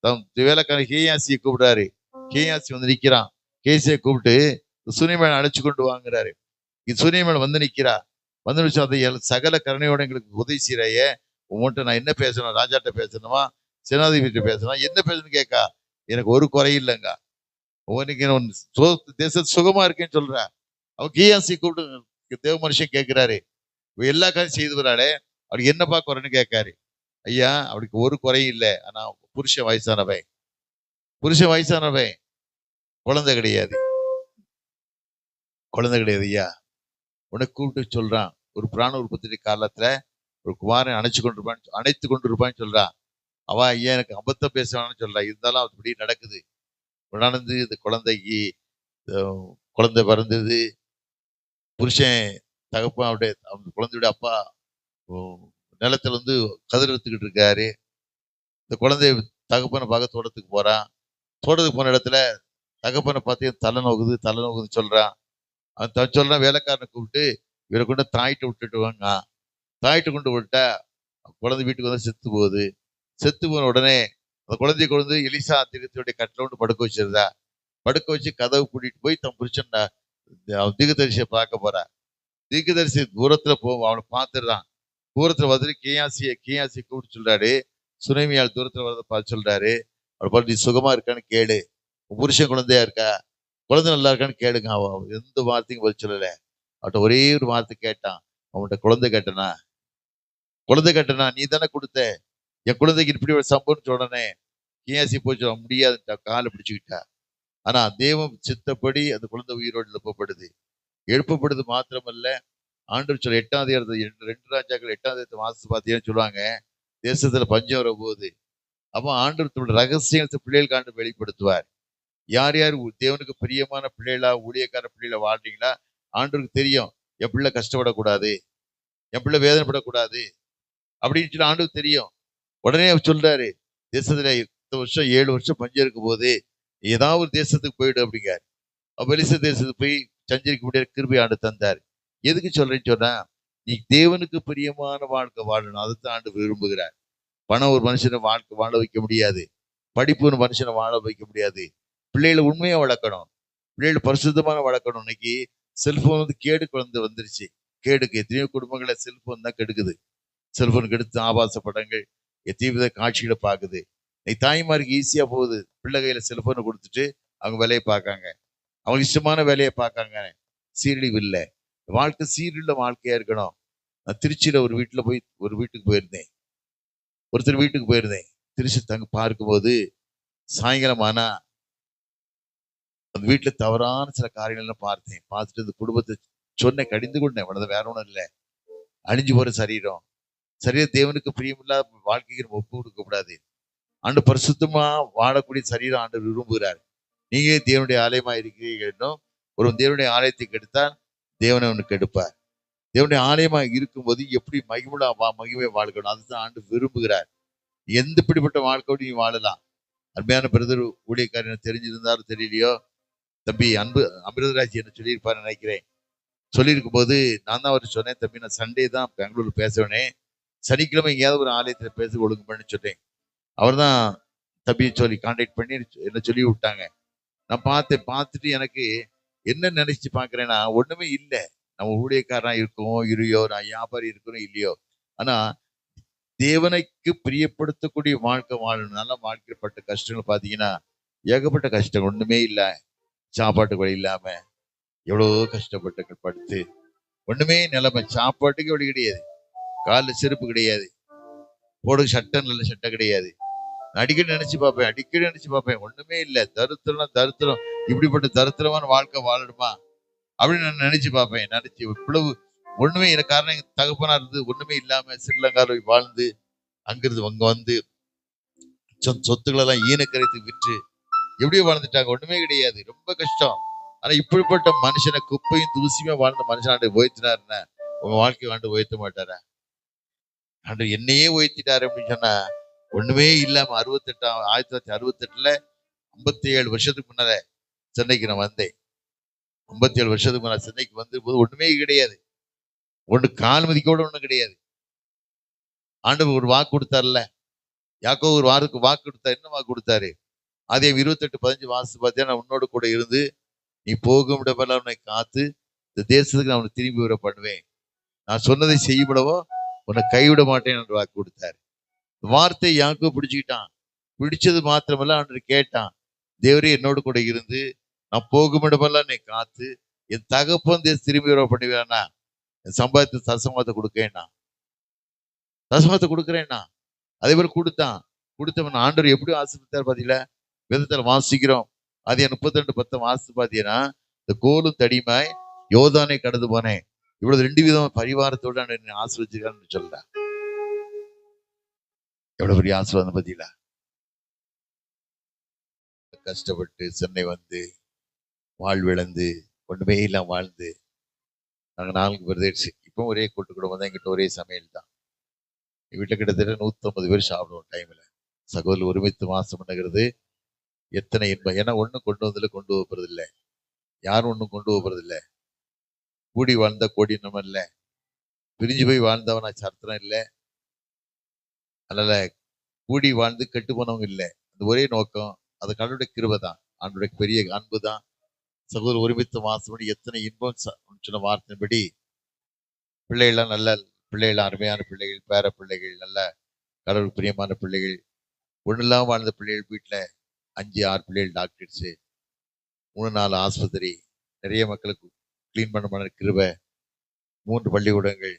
[SPEAKER 1] தம் வேலைக்காரன் கேயாசியை கூப்பிடுறாரு. கேயாசி வந்து நிக்கிறான். கேசியை கூப்பிட்டு சுனிமேன் அழைச்சு கொண்டு வாங்குறாரு. சுனிமேன் வந்து நிக்கிறா. வந்து நிச்சயம் அதை சகல கருணையோட எங்களுக்கு உதவி செய்யறையே, உங்கள்கிட்ட நான் என்ன பேசணும்? ராஜாட்ட பேசணுமா, சேனாதிபதிட்ட பேசணுமா, என்ன பேசணும்னு கேட்கா. எனக்கு ஒரு குறை இல்லைங்க, உனக்கு தேச சுகமா இருக்கேன்னு சொல்ற. அவன் கேயாசி கூப்பிட்டு தேவ மனுஷன் கேட்கிறாரு, எல்லா காரியம் செய்து வராளே, அவளுக்கு என்னப்பா குறைன்னு கேட்காரு. ஐயா அவளுக்கு ஒரு குறையும் இல்லை, ஆனா புருஷன் வயசானவன், குழந்தை கிடையாது, ஐயா. உனக்கு கூப்பிட்டு சொல்றான், ஒரு பிராண உற்பத்தி காலத்துல ஒரு குமாரன் அணைத்து கொண்டிருப்பான்னு சொல்றான். அவ ஐயா எனக்கு அபத்தம் பேசுவான்னு சொல்றா. இருந்தாலும் அப்படி நடக்குது. நடந்து இந்த குழந்தைக்கு குழந்தை பிறந்தது. புருஷன் தகப்பன் அவங்க குழந்தையுடைய அப்பா நிலத்துல வந்து கதிர் எடுத்துக்கிட்டு இருக்காரு. இந்த குழந்தைய தகப்பனை பார்க்க தோட்டத்துக்கு போறான். தோட்டத்துக்கு போன இடத்துல தகப்பனை பார்த்து தலை நோக்குதுன்னு சொல்றான். அவன் சொல்றான், வேலைக்காரனை கூப்பிட்டு இவரை கொண்டு தாயிட்ட விட்டுட்டு வாங்க. தாயிட்ட கொண்டு விட்டா குழந்தை வீட்டுக்கு வந்து செத்து போன உடனே அந்த குழந்தைய கொண்டு எலிசா தீர்க்கதரிசியுடைய கட்டில கொண்டு படுக்க வச்சு கதவு கூட்டிட்டு போய் தன் புருஷன் தீர்க்கதரிசியை பார்க்க போறா. தீர்க்கதரிசி தூரத்துல அவனை பார்த்துடுறான். தூரத்துல வந்து கேயாசியை கூப்பிட்டு சொல்றாரு. சுனேமியால் தூரத்துல வரத பார்த்து சொல்றாரு, அவளை பார்த்து நீ சுகமா இருக்கான்னு கேளு, புருஷன் குழந்தையா இருக்கா, குழந்தை நல்லா இருக்கான்னு கேளுங்க. அவன் எந்த வார்த்தையும் பதில் சொல்லல. அவட்ட ஒரே ஒரு வார்த்தை கேட்டான், அவன்கிட்ட குழந்தை கேட்டனா நீ தானே கொடுத்த, என் குழந்தைக்கு இப்படி ஒரு சம்பவம் உடனே கேயாசி போய் சொல்ல முடியாதுட்டா, காலை பிடிச்சுக்கிட்டா. ஆனா தேவம் சித்தப்படி அந்த குழந்தை உயிரோடு எழுப்பப்படுது மாத்திரமல்ல, ஆண்டவர் சொல்ல 8ஆம் அதிகாரத்தை 2 ராஜாக்கள் 8ஆம் அதிகாரத்தை வாசித்து பார்த்தீங்கன்னு சொல்லுவாங்க, தேசத்துல பஞ்சம் வர போகுது. அப்போ ஆண்டவர் ரகசியத்தை பிள்ளைகளுக்கு ஆண்டு வெளிப்படுத்துவார். யார் யார் தேவனுக்கு பிரியமான பிள்ளைகளா, ஊழியக்கார பிள்ளைகளா வாழ்றீங்களா, ஆண்டவருக்கு தெரியும். என் பிள்ளை கஷ்டப்படக்கூடாது, என் பிள்ளை வேதனைப்படக்கூடாது அப்படின்னு சொல்லி ஆண்டவருக்கு தெரியும். உடனே அவர் சொல்றாரு, தேசத்துல 7 வருஷம் பஞ்சம் இருக்கும் போது ஏதாவது ஒரு தேசத்துக்கு போயிடு அப்படிங்காரு. வெளிச தேசத்துக்கு போய் சஞ்சரிக்க முடியாத கிருபை ஆண்டு தந்தார். எதுக்கு சொல்றேன்னு சொன்னா, நீ தேவனுக்கு பிரியமான வாழ்க்கை வாழணும். அதுதான் ஆண்டு விரும்புகிறார். பணம் ஒரு மனுஷனை வாழ வைக்க முடியாது, படிப்பு ஒரு மனுஷனை வாழ வைக்க முடியாது. பிள்ளைகளை உண்மையா வளர்க்கணும், பிள்ளைகளை பரிசுத்தமான வளர்க்கணும். இன்னைக்கு செல்போன் வந்து கேடு குழந்தை வந்துருச்சு. கேடுக்கு எத்தனையோ குடும்பங்களை செல்போன் தான் கெடுக்குது. செல்போன் கெடுத்து ஆபாச படங்கள், எத்தனையோ வித காட்சிகளை பார்க்குது. இன்னைக்கு தாய்மாருக்கு ஈஸியா போகுது. பிள்ளை கையில செல்போனை கொடுத்துட்டு அவங்க வேலையை பார்க்காங்க. அவங்க இஷ்டமான வேலையை பார்க்காங்க. சீரழிவு இல்லை. வாழ்க்கை சீரழிவுள்ள வாழ்க்கையா இருக்கணும். நான் திருச்சியில ஒரு வீட்டுக்கு போயிருந்தேன். ஒருத்தர் வீட்டுக்கு போயிருந்தேன். திருச்சி தங்க பார்க்கும்போது சாயங்காலம் ஆனா அந்த வீட்டுல தவறான சில காரியங்கள்லாம் பார்த்தேன். பார்த்துட்டு அந்த குடும்பத்தை சொன்ன கடிந்து கொண்டேன். அவ்வளவுதான், வேற ஒண்ணும் இல்லை. அழிஞ்சு போற சரீரம் தேவனுக்கு பிரியமில்லாத வாழ்க்கைக்கு நம்ம ஒப்பு கொடுக்க கூடாது. ஆண்டு பரிசுத்தமா வாழக்கூடிய சரீரம் ஆண்டு விரும்புகிறார். நீங்க தேவனுடைய ஆலயமா இருக்கிறீர்கள். ஒரு தேவனுடைய ஆலயத்தை கெடுத்தால் தேவனை ஒன்று கெடுப்பார். தேவனுடைய ஆலயமா இருக்கும்போது எப்படி மகிமை வாழ்க்கணும், அதுதான் ஆண்டு விரும்புகிறார். எந்த பிடிப்பட்ட வாழ்க்கையோடு நீ வாழலாம். அருமையான பிரதர் ஊழியக்காரன் தெரிஞ்சிருந்தாலும் தெரியலையோ, தம்பி அமிர்தராஜ் என்ன சொல்லியிருப்பாரு நினைக்கிறேன். சொல்லியிருக்கும் போது நான் தான் அவர் சொன்னேன், தம்பி நான் சண்டே தான் பெங்களூர்ல பேசுவேனே, சனிக்கிழமை எங்கேயாவது ஒரு ஆலயத்துல பேச ஒழுங்கு பண்ணி சொன்னேன். அவர் தான் தம்பியை சொல்லி கான்டாக்ட் பண்ணி என்ன சொல்லி விட்டாங்க. நான் பார்த்துட்டு எனக்கு என்ன நினைச்சு பாக்குறேன்னா, ஒண்ணுமே இல்லை. நம்ம ஊழியக்காரனா இருக்கோம் இல்லையோ, நான் வியாபாரி இருக்கணும் இல்லையோ, ஆனா தேவனைக்கு பிரியப்படுத்தக்கூடிய வாழ்க்கை வாழணும். நல்ல வாழ்க்கைப்பட்ட கஷ்டங்கள் பாத்தீங்கன்னா ஏகப்பட்ட கஷ்டம். ஒண்ணுமே இல்லை. சாப்பாட்டுக்கு வழி இல்லாம எவ்வளவோ கஷ்டப்பட்டு படுத்து ஒண்ணுமே நிலைமை. சாப்பாட்டுக்கு வழி கிடையாது, காலில் செருப்பு கிடையாது, போடு சட்டை நல்ல சட்டை கிடையாது. அடிக்கடி நினைச்சு பார்ப்பேன் ஒண்ணுமே இல்லை. தருத்திரம் இப்படிப்பட்ட தருத்திரமான வாழ்க்கை வாழணுமா அப்படின்னு நான் நினைச்சு பார்ப்பேன். இவ்வளவு ஒண்ணுமே எனக்கு காரணம் எங்க தகப்பனா இருந்து ஒண்ணுமே இல்லாம ஸ்ரீலங்கால வாழ்ந்து அங்கிருந்து அங்க வந்து சொத்துக்களை எல்லாம் ஈனக்கரைத்து விற்று எப்படியோ வாழ்ந்துட்டாங்க. ஒண்ணுமே கிடையாது, ரொம்ப கஷ்டம். ஆனா இப்படிப்பட்ட மனுஷனை குப்பையும் தூசியுமே வாழ்ந்த மனுஷன் உயர்த்தினாருன்னா உங்க வாழ்க்கை ஆண்டு உயர்த்த மாட்டாரா? ஆண்டு என்னையே உயர்த்திட்டாரு அப்படின்னு சொன்னா, ஒண்ணுமே இல்லாம 1968 57 வருஷத்துக்கு முன்னால சென்னைக்கு நான் வந்தேன். 57 வருஷத்துக்கு முன்னால சென்னைக்கு வந்து போது ஒண்ணுமே கிடையாது. ஒண்ணு கால் மதிக்கோட ஒண்ணும் கிடையாது. ஆண்டவர் ஒரு வாக்கு கொடுத்தார்ல, யாக்கோபு ஒரு வாக்கு கொடுத்தாரு. என்ன வாக்கு கொடுத்தாரு? ஆதியாகமம் 28:15 வாசித்து பார்த்தீங்கன்னா, நான் உன்னோடு கூட இருந்து நீ போகும் இடமெல்லாம் உன்னை காத்து இந்த தேசத்துக்கு நான் உன்னை திரும்பி வர பண்ணுவேன், நான் சொன்னதை செய்யப்படவோ உன்னை கைவிட மாட்டேன் என்று வாக்கு கொடுத்தாரு. வார்த்தை யாக்கோபு பிடிச்சுக்கிட்டான். பிடிச்சது மாத்திரமல்ல, அன்று கேட்டான், தேவரே என்னோடு கூட இருந்து நான் போகும் இடமெல்லாம் என்னை காத்து என் தகப்பன் திரும்பி வர பண்ணுவேன்னா என் சம்பாதித்த தசமத்தை கொடுக்கிறேன்னா அதே போல கொடுத்தவன் ஆண்டவர் எப்படி ஆசீர்வதித்தார் பாத்தீங்களா? வேதத்துல வாசிக்கிறோம். அது 32:10 வாசித்து பாத்தீங்கன்னா, இந்த கோலும் தடிமாய் யோர்தானை கடந்து போனேன், இவ்வளவு 2 விதம் பரிவாரத்தோட ஆசீர்வதிச்சிருக்கான்னு சொல்ல. எவ்வளவு பெரிய ஆசீர்வாதம் பாத்தீங்களா? கஷ்டப்பட்டு சென்னை வந்து வாழ்விழந்து ஒண்ணுமே இல்லாம வாழ்ந்து நாங்க 4 பிரதேர்ஸ். இப்போ ஒரே கூட்டு குடும்பம் தான். எங்கிட்ட ஒரே சமையல் தான். வீட்டுல கிட்டத்தட்ட 150 பேர் சாப்பிடுவோம் டைம்ல. சகோதரர் ஒருமித்து மாசம் பண்ணுகிறது எத்தனை இன்பம். ஏன்னா ஒண்ணும் கொண்டு போறது இல்லை. யாரும் ஒண்ணும் கொண்டு போறது இல்லை. கூடி வாழ்ந்த கோடி நம்ம இல்லை, பிரிஞ்சு போய் வாழ்ந்தவனா சரித்திரம் இல்லை. அதனால கூடி வாழ்ந்து கெட்டு போனவங்க இல்லை. அந்த ஒரே நோக்கம், அது கடவுளுடைய கிருபை தான், ஆண்டோடைய பெரிய அன்பு தான். சகோதரர் ஒருமித்த மாசப்படி எத்தனை இன்பம் சொன்ன வார்த்தையின்படி பிள்ளைகள்லாம் நல்ல பிள்ளைகள், அருமையான பிள்ளைகள், பேர பிள்ளைகள், நல்ல கடவுள் பிரியமான பிள்ளைகள். ஒண்ணு இல்லாம வாழ்ந்த பிள்ளைகள் வீட்டுல 5-6 பிள்ளைகள் டாக்டர்ஸ், 3-4 ஆஸ்பத்திரி, நிறைய மக்களுக்கு கிளீன் பண்ண கிருபை, 3 பள்ளிக்கூடங்கள்,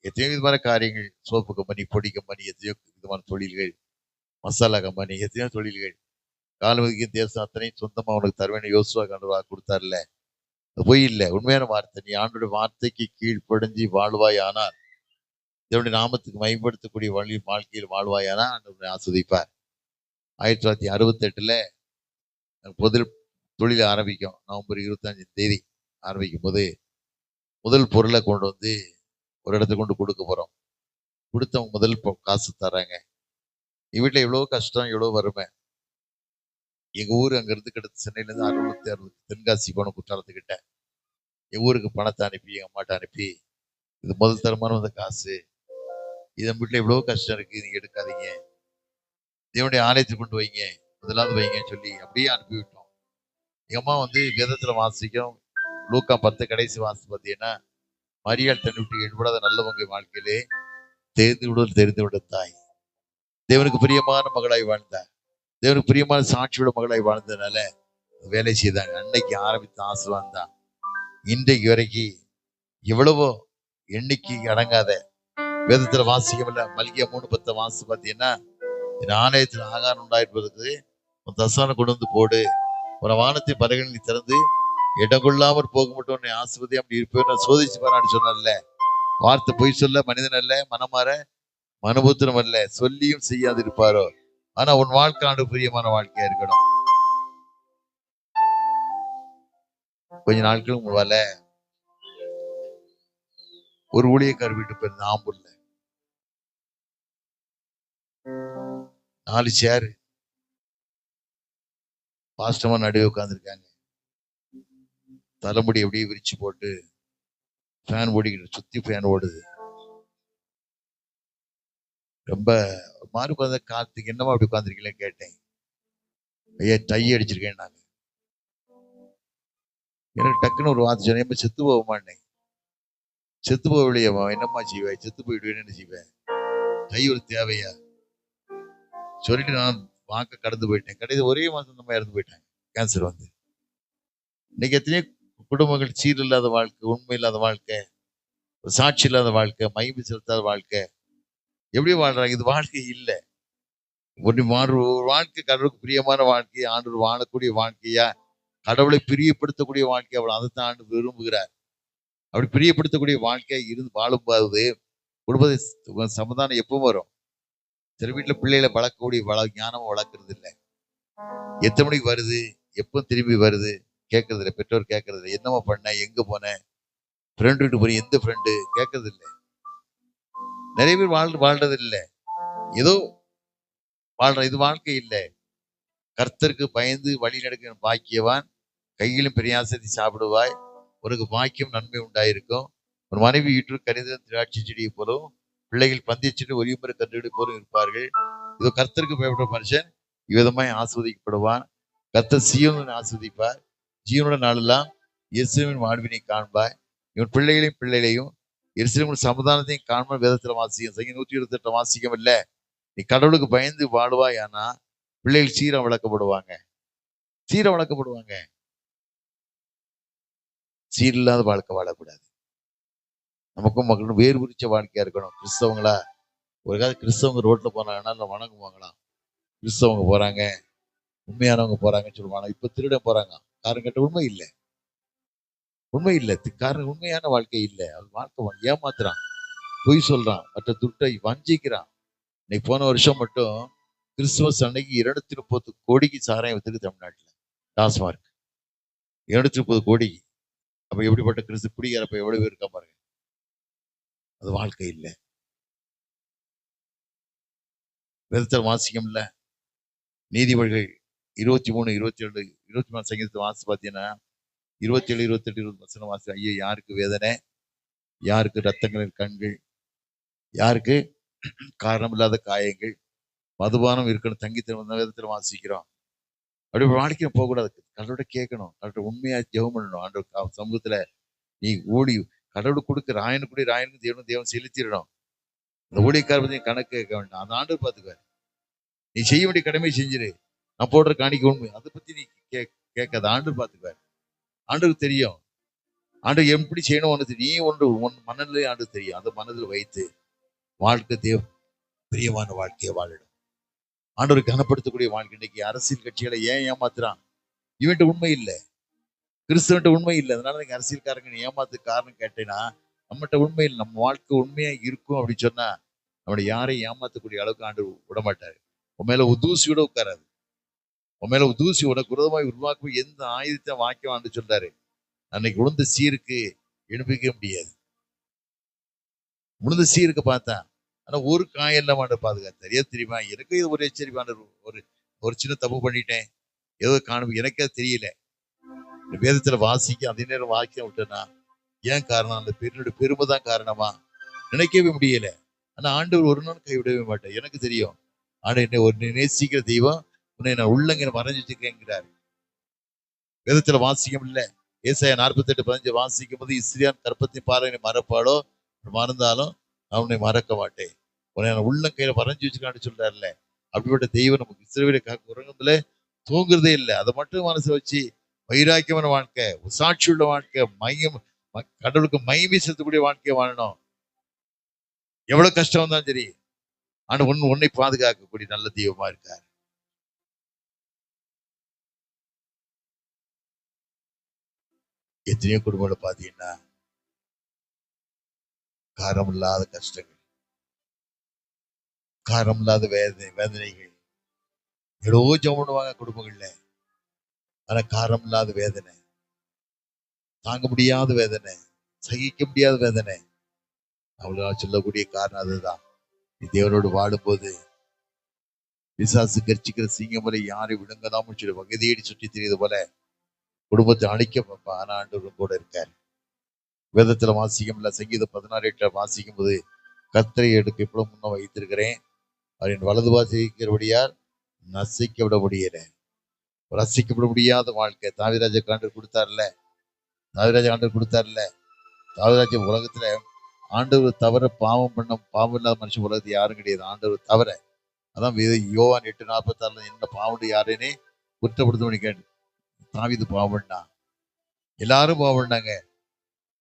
[SPEAKER 1] எத்தனையோ விதமான காரியங்கள், சோப்பு கம்பெனி, பொடி கம்பெனி, எத்தனையோ விதமான தொழில்கள், மசாலா கம்பெனி, எத்தனையோ தொழில்கள். கால்வதிக்கு தேசம் அத்தனையும் சொந்தமா உனக்கு தருவேன்னு யோசுவா கண்டுவா கொடுத்தார்ல, அது பொய் இல்லை, உண்மையான வார்த்தை. நீ ஆண்டோட வார்த்தைக்கு கீழ்ப்படிஞ்சு வாழ்வாய் ஆனால், இதனுடைய நாமத்துக்கு மேம்படுத்தக்கூடிய வாழ்க்கையில் வாழ்வாயானா ஆண்டவரை ஆஸ்வதிப்பார். 1968 முதல் தொழில் ஆரம்பிக்கும். நவம்பர் 25 ஆரம்பிக்கும் போது முதல் பொருளை கொண்டு வந்து ஒரு இடத்துக்கு கொண்டு கொடுக்க போறோம். கொடுத்தவங்க முதல் காசு தர்றாங்க. எங்க வீட்டுல எவ்வளவு கஷ்டம், எவ்வளவு வறுமை. எங்க ஊர் அங்க இருந்து கிட்ட சென்னையில இருந்து 660 தென்காசி போன குற்றாலத்துக்கிட்ட எங்க ஊருக்கு பணத்தை அனுப்பி எங்க அம்மாட்ட அனுப்பி, இது முதல் தரமான வந்த காசு, இது வீட்டுல எவ்வளவு கஷ்டம் இருக்கு, நீங்க எடுக்காதீங்க, தேவனுடைய ஆலயத்துக்கு கொண்டு வைங்க, முதலாவது வைங்கன்னு சொல்லி அப்படியே அனுப்பி விட்டோம். எங்க அம்மா வந்து வேதத்துல வாசிக்கும். லூக்கா 10 கடைசி வாசி பார்த்தீங்கன்னா, மரியாள் தன்னை விட்டு எடுபடாத நல்லவங்க வாழ்க்கையிலே தெரிந்து விடும் தாய். தேவனுக்கு பிரியமான மகளாய் வாழ்ந்தார். தேவனுக்கு பிரியமான சாட்சியோட மகளாய் வாழ்ந்ததுனால வேலை செய்தாங்க. அன்னைக்கு ஆரம்பித்த ஆசீர்வாதம் தான் இன்றைக்கு வரைக்கும் எவ்வளவோ எண்ணிக்கை அடங்காத வேதத்துல வாசிக்கவில்லை. மல்கியா 3:10 வாசி பார்த்தீங்கன்னா, என் ஆலயத்தில் ஆகாரம் உண்டாயிருப்பதற்கு உன் தசவானை கொண்டு வந்து போடு, உன் வானத்தின் பலகைகளை திறந்து இடம் கொள்ளாமற் போக மட்டும் உன்னை ஆசிர்வதி அப்படி இருப்பேன் சோதிச்சு பாரான்னு சொன்னார்ல. வார்த்தை பொய் சொல்ல மனிதன் அல்ல, மனமாற மனுபுத்திரம் அல்ல, சொல்லியும் செய்யாது இருப்பாரோ. ஆனா உன் வாழ்க்கை ஆண்டு பிரியமான வாழ்க்கையா இருக்கணும். கொஞ்ச நாட்களுக்கு முன்னால ஒரு ஊழியக்கார் வீட்டு போயிருந்த ஆம்பூர்ல 4 சேர் பாஸ்டமா நடுவே உட்கார்ந்துருக்காங்க. தலைமுடி எப்படியே விரிச்சு போட்டு ஃபேன் ஓடிக்கிட்டு சுத்தி ஃபேன் ஓடுது. ரொம்ப மாறி உட்கார்ந்த காத்துக்கு என்னமா அப்படி உட்காந்துருக்கீங்களே கேட்டேன். ஐயா டை அடிச்சிருக்கேன் நாங்க. எனக்கு டக்குன்னு ஒரு வார்த்தை சொன்னேன், செத்து போவோமான்னே. செத்து போகலையம்மா, என்னம்மா செய்வேன், செத்து போயிடுவேன் என்ன செய்வேன், டை ஒரு தேவையா சொல்லிட்டு நான் வாக்க கடந்து போயிட்டேன். கடைசி ஒரே மாசம் நம்ம இறந்து போயிட்டாங்க, கேன்சர் வந்து. இன்னைக்கு எத்தனையோ குடும்பங்கள் சீர் இல்லாத வாழ்க்கை, உண்மை இல்லாத வாழ்க்கை, சாட்சி இல்லாத வாழ்க்கை, மகிமை செலுத்தாத வாழ்க்கை, எப்படி வாழ்றாங்க? இது வாழ்க்கை இல்லை. ஒரு வாழ்க்கை கடவுளுக்கு பிரியமான வாழ்க்கை, ஆண்டு வாழக்கூடிய வாழ்க்கையா, கடவுளை பிரியப்படுத்தக்கூடிய வாழ்க்கை, அவள் அதைத்தான் ஆண்டு விரும்புகிறார். அப்படி பிரியப்படுத்தக்கூடிய வாழ்க்கையா இருந்து வாழும்போது குடும்ப சமாதானம் எப்பவும் வரும். சில வீட்டுல பிள்ளைகளை வளர்க்கக்கூடிய ஞானமும் வளர்க்கறது இல்லை. எத்தனை மணிக்கு வருது, எப்போ திரும்பி வருது கேட்கறது இல்லை. பெற்றோர் கேட்கறது இல்லை. என்னமா பண்ண, எங்க போன, ஃப்ரெண்டு வீட்டு போய் எந்த ஃப்ரெண்டு கேட்கறது இல்லை. நிறைய பேர் வாழ்றது இல்லை, ஏதோ வாழ்ற. இது வாழ்க்கை இல்லை. கர்த்தருக்கு பயந்து வழி நடக்க பாக்கியவான், கையிலும் பெரியாசத்தை சாப்பிடுவாய், உனக்கு பாக்கியம் நன்மை உண்டாயிருக்கும். ஒரு மனைவி வீட்டு கரிதல் திராட்சை செடியை போலும், பிள்ளைகள் பந்தய செடி ஒரே முறை கண்டுபிடி போலும் இருப்பார்கள். இதோ கர்த்தருக்கு பயப்படுற மனுஷன் இவ்விதமாய் ஆஸ்வதிக்கப்படுவான். கர்த்தர் சீயோனை ஆஸ்வதிப்பார். ஜீவனோட நாளெல்லாம் எருசலேமின் வாழ்வினை காண்பாய். இவன் பிள்ளைகளையும் எருசலேமின் சமாதானத்தையும் காண்பான். வேதத்துல வாசிக்கும். சங்கீதம் 128 வாசிக்கம் இல்லை. நீ கடவுளுக்கு பயந்து வாழுவாய், ஆனா பிள்ளைகள் சீரம் வளர்க்கப்படுவாங்க. சீரில்லாத வாழ்க்கை வாழக்கூடாது. நமக்கும் மக்களும் வேறு பிரிச்ச வாழ்க்கையா இருக்கணும். கிறிஸ்தவங்களா ஒரு காலத்து கிறிஸ்தவங்க ரோட்ல போனாங்கன்னா வணங்குவாங்களாம். கிறிஸ்தவங்க போறாங்க, உண்மையானவங்க போறாங்கன்னு சொல்லுவாங்க. இப்ப திருடன் போறாங்க. காரணம் கேட்ட உண்மை இல்லை. காரணம் உண்மையான வாழ்க்கை இல்லை. அது வாழ்க்கை ஏமாத்துறான், பொய் சொல்றான், மற்ற துட்டை வஞ்சிக்கிறான். இன்னைக்கு போன வருஷம் மட்டும் கிறிஸ்துமஸ் அன்னைக்கு 230 கோடிக்கு சாராயம் வித்துக்கு தமிழ்நாட்டுல டாஸ்மார்க். 230 கோடிக்கு. அப்ப எப்படிப்பட்ட கிறிஸ்து குடிக்கிறப்ப எவ்வளவு பேர் இருக்கா பாருங்க. அது வாழ்க்கை இல்லை. வேதத்தில் வாசிக்கம் இல்ல. நீதிமொழிகள் 23, 27, 24 சங்கீதத்தை வாசி பார்த்தீங்கன்னா 27, 28, 20 வாசி. ஐயோ, யாருக்கு வேதனை, யாருக்கு ரத்தங்களின் கண்கள், யாருக்கு காரணம் இல்லாத காயங்கள், மதுபானம் இருக்கணும், தங்கி தரும் வேதத்தில் வாசிக்கிறோம். அப்படி வாழ்க்கையில போகக்கூடாது. கடவுளை கேட்கணும், கடவுளை உண்மையா ஜெபம் பண்ணணும். ஆண்டு சமூகத்துல நீ ஓடி கடவுள் கொடுக்க ராயனுக்கு தேவன் செலுத்திடணும். அந்த ஊழியக்கார பத்தி கணக்கு கேட்க வேண்டாம். அந்த ஆண்டு பார்த்துக்குவார். நீ செய்ய வேண்டிய கடமை செஞ்சிரு, நான் போடுற காணிக்க உண்மை, அதை பத்தி நீ கேட்காத. ஆண்டு பார்த்துக்குவார். ஆண்டுக்கு தெரியும். ஆண்டு எப்படி செய்யணும் உனக்கு நீ உன் மனநிலை ஆண்டு தெரியும். அந்த மனதில் வைத்து வாழ்க்கை பிரியமான வாழ்க்கையை வாழிடும். ஆண்டவரை கனப்படுத்தக்கூடிய வாழ்க்கை. இன்னைக்கு அரசியல் கட்சிகளை ஏன் ஏமாத்துறான்? இவன்ட்டு உண்மை இல்லை, கிறிஸ்தவன்ட்ட உண்மை இல்லை. அதனால நீங்க அரசியல்காரங்க ஏமாத்து காரணம் கேட்டேன்னா, நம்மகிட்ட உண்மை இல்லை. நம்ம வாழ்க்கை உண்மையா இருக்கும் அப்படின்னு சொன்னா நம்மளை யாரையும் ஏமாத்தக்கூடிய அளவுக்கு ஆண்டு விடமாட்டாரு. உன் மேல உதூசியோட உட்காராது. உன் மேல உதூசி உனக்கு விரோதமாய் உருவாக்கும் எந்த ஆயுதத்தை வாக்கியம் ஆண்டு சொல்றாரு. அன்னைக்கு உளுந்த சீருக்கு எழுப்பிக்க முடியாது. உளுந்த சீருக்கு பார்த்தா ஆனா ஒரு காயெல்லாம் ஆண்டு பாதுகாத்தார். ஏன் தெரியுமா? எனக்கு இது ஒரு எச்சரிப்பான ஒரு சின்ன தப்பு பண்ணிட்டேன், ஏதோ காணும், எனக்கே தெரியல. வேதத்துல வாசிக்க அதே நேரம் வாக்கியம் விட்டேன்னா ஏன் காரணம்? அந்த பெருமை தான் காரணமா? நினைக்கவே முடியல. ஆனா ஆண்டவர் ஒரு நாள் கைவிடவே மாட்டேன். எனக்கு தெரியும், ஆனா என்னை ஒரு நேசிக்கிற தெய்வம், உன்னை நான் உள்ளங்க மறைஞ்சிட்டு இருக்கேங்கிறாரு. வேதத்துல வாசிக்கம் இல்லை. ஏசாயா 48:15 வாசிக்கும் போது, இஸ்ரியான் கற்பத்தின் பாறையை மறப்பாளோ, மறந்தாலும் அவனை மறக்க மாட்டேன், உன்னை உள்ளம் கையில வரைஞ்சி வச்சுக்கான்னு சொல்றாருல்ல. அப்படிப்பட்ட தெய்வம் நமக்கு இஸ்ரவேலை உறங்கத்துல தூங்குறதே இல்லை. அதை மட்டும் மனசை வச்சு வைராக்கியமான வாழ்க்கை, சாட்சி உள்ள வாழ்க்கை, கடவுளுக்கு மகிமை செலுத்தக்கூடிய வாழ்க்கையை வாழணும். எவ்வளவு கஷ்டம் வந்தாலும் சரி, ஆனா உன்னை பாதுகாக்கக்கூடிய நல்ல தெய்வமா இருக்காரு. எத்தனையோ குடும்பங்களை பாத்தீங்கன்னா காரணம் இல்லாத கஷ்டங்கள், காரணம் இல்லாத வேதனைகள், எவ்வளோ ஜெபம் பண்ணுவாங்க குடும்பங்கள்ல, ஆனா காரணம் இல்லாத வேதனை, தாங்க முடியாத வேதனை, சகிக்க முடியாத வேதனை. அவங்களால சொல்லக்கூடிய காரணம் அதுதான். தேவனோடு வாழும்போது பிசாசு கர்ச்சிக்கிற சிங்கம் வரை யாரை விழுங்கதான் சொல்லி வகை தேடி சுற்றி தெரியுது போல குடும்பத்தை அழிக்க பார்ப்பா. ஆனா ஆண்டவரும் கூட இருக்காரு. வேதத்துல வாசிக்கும் இல்ல, சங்கீதம் 16:8 வாசிக்கும் போது, கர்த்தரை எடுக்க எப்பவும் முன்ன வைத்திருக்கிறேன், அவரின் வலது வாசிக்கிறபடியால் நசிக்க விட முடியல. ரசிக்கப்பட முடியாத வாழ்க்கை தாவீதுராஜா ஆண்டவர் கொடுத்தார்ல. தாவீதுராஜா உலகத்துல ஆண்டவர் தவிர பாவம் இல்லாத மனுஷன் உலகத்தை யாரும் கிடையாது, ஆண்டவர் தவிர. அதான் யோவான் 8:46 என்ன பாவம் யாருன்னே குற்றப்படுத்த கேட்டு, தாவீது பாவம்னா எல்லாரும் பாவம்னாங்க.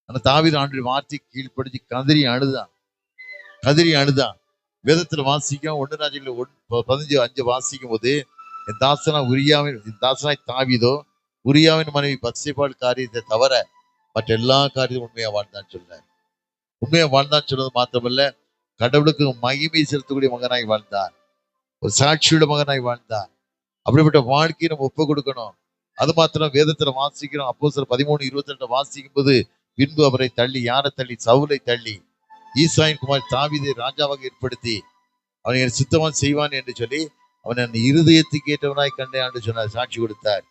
[SPEAKER 1] ஆனா தாவீது ஆண்டவர் வார்த்தை கீழ்படிச்சு கதறி அழுதான். வேதத்துல வாசிக்கும் 1 ராஜாக்கள் 15:5 வாசிக்கும் போது, என் தாசனாய் தாவீதோ உரியாவின் மனைவி பத்சேபாள் காரியத்தை தவிர மற்ற எல்லா காரியத்தையும் உண்மையா வாழ்ந்தான்னு சொல்றாரு. உண்மையா வாழ்ந்தான்னு சொல்றது மாத்திரமல்ல, கடவுளுக்கு மகிமை செலுத்தக்கூடிய மகனாய் வாழ்ந்தார், ஒரு சாட்சியுள்ள மகனாய் வாழ்ந்தார். அப்படிப்பட்ட வாழ்க்கையை நம்ம ஒப்பு கொடுக்கணும். அது மாத்திரம் வேதத்துல வாசிக்கிறோம். அப்போஸ்தலர் 13:22 வாசிக்கும் போது, பின்பு அவரை தள்ளி, யாரை தள்ளி? சவுலை தள்ளி ஈசாயின் குமார் தாவீதை ராஜாவாக ஏற்படுத்தி அவனை என் சுத்தமாக செய்வான் என்று சொல்லி அவன் என் இருதயத்துக்கு ஏற்றவனாய் கண்டேன் என்று சொன்னார், சாட்சி கொடுத்தார்.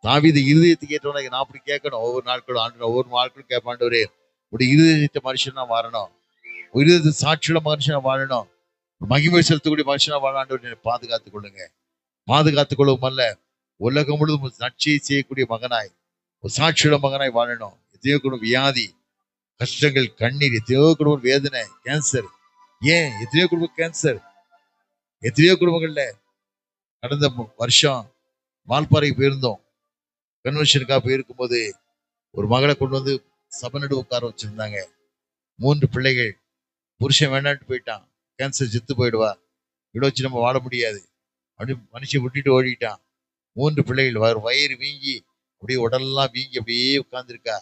[SPEAKER 1] தாவீது இருதயத்துக்கு ஏற்றவனாய். நான் அப்படி கேட்கணும் ஒவ்வொரு நாட்களும் கேட்பாண்டவரே, உடைய இருதயத்த மனுஷனா வாழணும், இருதயத்தை சாட்சியுள்ள மனுஷனா வாழணும், மகிமை செலுத்தக்கூடிய மனுஷனா வாழாண்டவர் பாதுகாத்துக் கொள்ளவும் அல்ல, உலகம் முழுவதும் நட்சியை செய்யக்கூடிய மகனாய், ஒரு சாட்சியுள்ள மகனாய் வாழணும். எத்தனையோ குடும்பம் வியாதி, கஷ்டங்கள், கண்ணீர், எத்தனையோ குடும்பம் வேதனை, கேன்சர். ஏன் எத்தனையோ குடும்பம் கேன்சர்? எத்தனையோ குடும்பங்கள்ல கடந்த வருஷம் வால்பாறைக்கு போயிருந்தோம். கன்வென்ஷனுக்காக போயிருக்கும் போது ஒரு மகளை கொண்டு வந்து சபை நடு உட்கார வச்சிருந்தாங்க. 3 பிள்ளைகள். புருஷன் வேண்டான்ட்டு போயிட்டான், கேன்சர் செத்து போயிடுவா, இட வச்சு நம்ம வாழ முடியாது அப்படி மனுஷன் விட்டுட்டு ஓடிட்டான். 3 பிள்ளைகள், வயிறு வீங்கி அப்படியே உடலெல்லாம் வீங்கி அப்படியே உட்கார்ந்துருக்கா,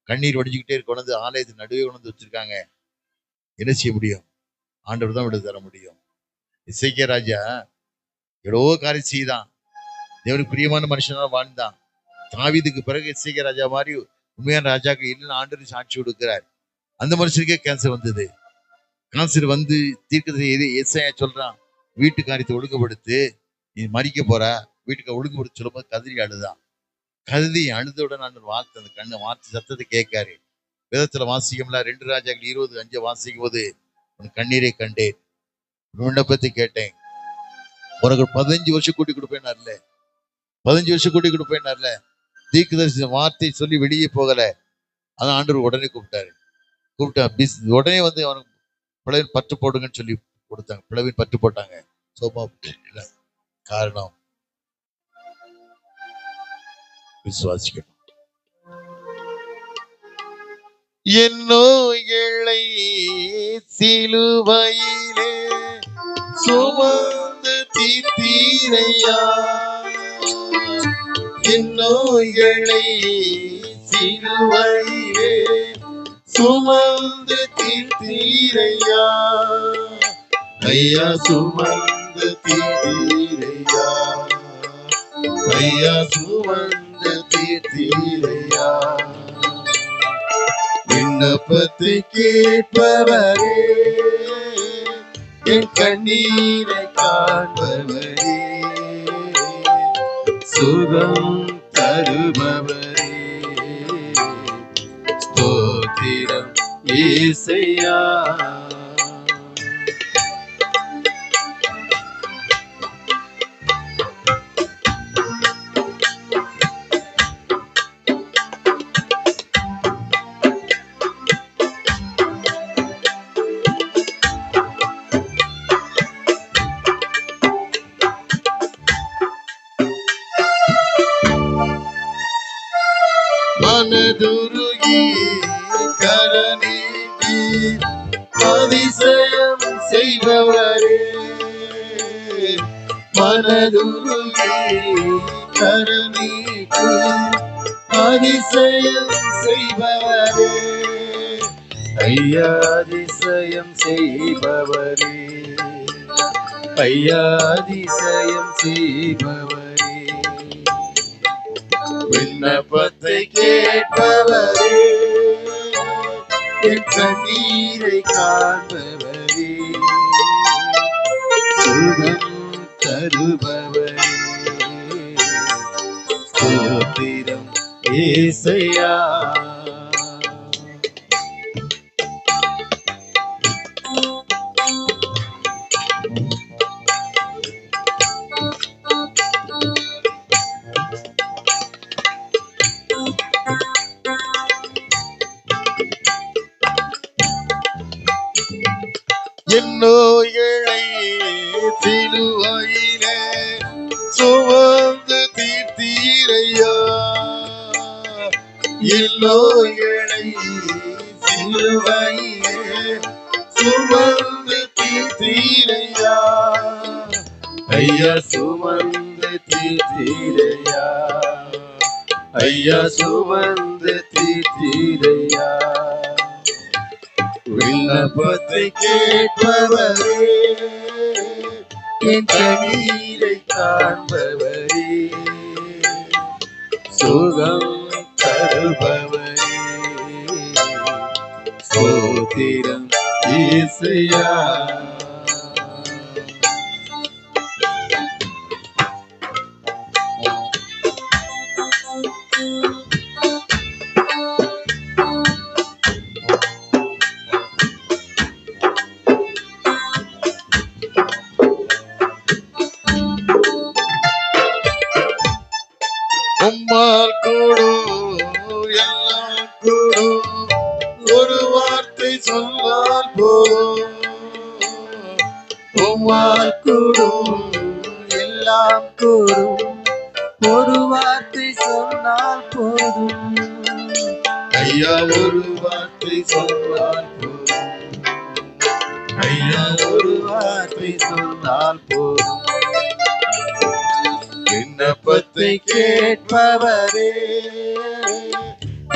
[SPEAKER 1] கண்ணீர் வடிஞ்சுக்கிட்டே இருக்க, கொண்டு ஆலயத்து நடுவே கொண்டு வச்சிருக்காங்க. என்ன செய்ய முடியும்? ஆண்டவர் தான் விடுதலை தர முடியும். எசேக்கியா ராஜா எவ்வளவோ காரியம் செய்தான், தேவனுக்கு பிரியமான மனுஷனால வாழ்ந்தான். தாவீதுக்கு பிறகு எசேக்கியா ராஜா மாதிரி உண்மையான ராஜாக்கள் இல்லைன்னு ஆண்டவர் சாட்சி கொடுக்கிறார். அந்த மனுஷனுக்கே கேன்சர் வந்தது. கேன்சர் வந்து தீர்க்கதரிசி ஏசாயா சொல்றான், வீட்டு காரியத்தை ஒழுங்குபடுத்து, நீ மறிக்க போற, வீட்டுக்கு ஒழுங்குபடுத்த சொல்லும்போது கதறி அழுதவுடன் அந்த வார்த்தை, அந்த கண்ணை வார்த்தை சத்தத்தை கேட்காரு. வேதத்துல வாசிக்கும்ல, 2 ராஜாக்கள் 20:5 வாசிக்கும் போது, உன் கண்ணீரை கண்டேன், விண்ணப்பத்தை கேட்டேன், உனக்கு 15 வருஷம் கூட்டி கொடுப்பேன்னார்ல, 15 வருஷம் கூட்டி கொடுப்பேன்னார்ல. தீர்க்கதரிசி வார்த்தை சொல்லி வெளியே போகல. அதான் ஆண்டவர் உடனே கூப்பிட்டா உடனே வந்து அவனுக்கு பிளவின் பற்று போடுங்கன்னு சொல்லி கொடுத்தாங்க. பிளவின் பற்று போட்டாங்க. சோமா காரணம் விசுவாசிக்கணும். என்னோ ஏழை சிலுவையிலே சுமந்து தீர்த்தீரையா, என்னோ ஏழை சிலுவையிலே சுமந்து தீர்த்தீரையா, ஐயா சுமந்து தீர்த்தீரையா, ஐயா சுமந்து தீர்த்தீரையா, விண்ணப்பத்தை கேட்பவரே, என் கண்ணீரை காண்பவரே, சுகம் தருபவரே, ஸ்தோத்திரம் இயேசையா. மனதுருகி கரநீட்டி அதிசயம் செய்பவரே, மனதுருகி கரநீட்டி அதிசயம் செய்பவரே, ஐயா அதிசயம் செய்பவரே, ஐயா அதிசயம் செய்பவரே, விண்ணப்பத்தை கேட்பவரே, என் கண்ணீரை காண்பவரே, சுகம் தருபவரே, ஸ்தோத்திரம் ஏசையா. என் நோய்களை சிலுவையிலே சுமந்து தீர்த்தீரையா, என் நோய்களை சிலுவையிலே சுமந்து தீர்த்தீரையா, ஐயா சுமந்து தீர்த்தீரையா, ஐயா சுமந்து தீர்த்தீரையா, விண்ணப்பத்தை கேட்பவரே, என் கண்ணீரை காண்பவரே, சுகம் தருபவரே, ஸ்தோத்திரம் ஏசையா. உம்மால் கூடும் எல்லாம் கூடும், ஒரு வார்த்தை சொன்னால் போதும், உம்மால் கூடும் எல்லாம் கூடும், ஒரு வார்த்தை சொன்னால் போதும், ஐயா ஒரு வார்த்தை சொன்னால் போதும், ஐயா ஒரு வார்த்தை சொன்னால் போதும், விண்ணப்பத்தை கேட்பவரே,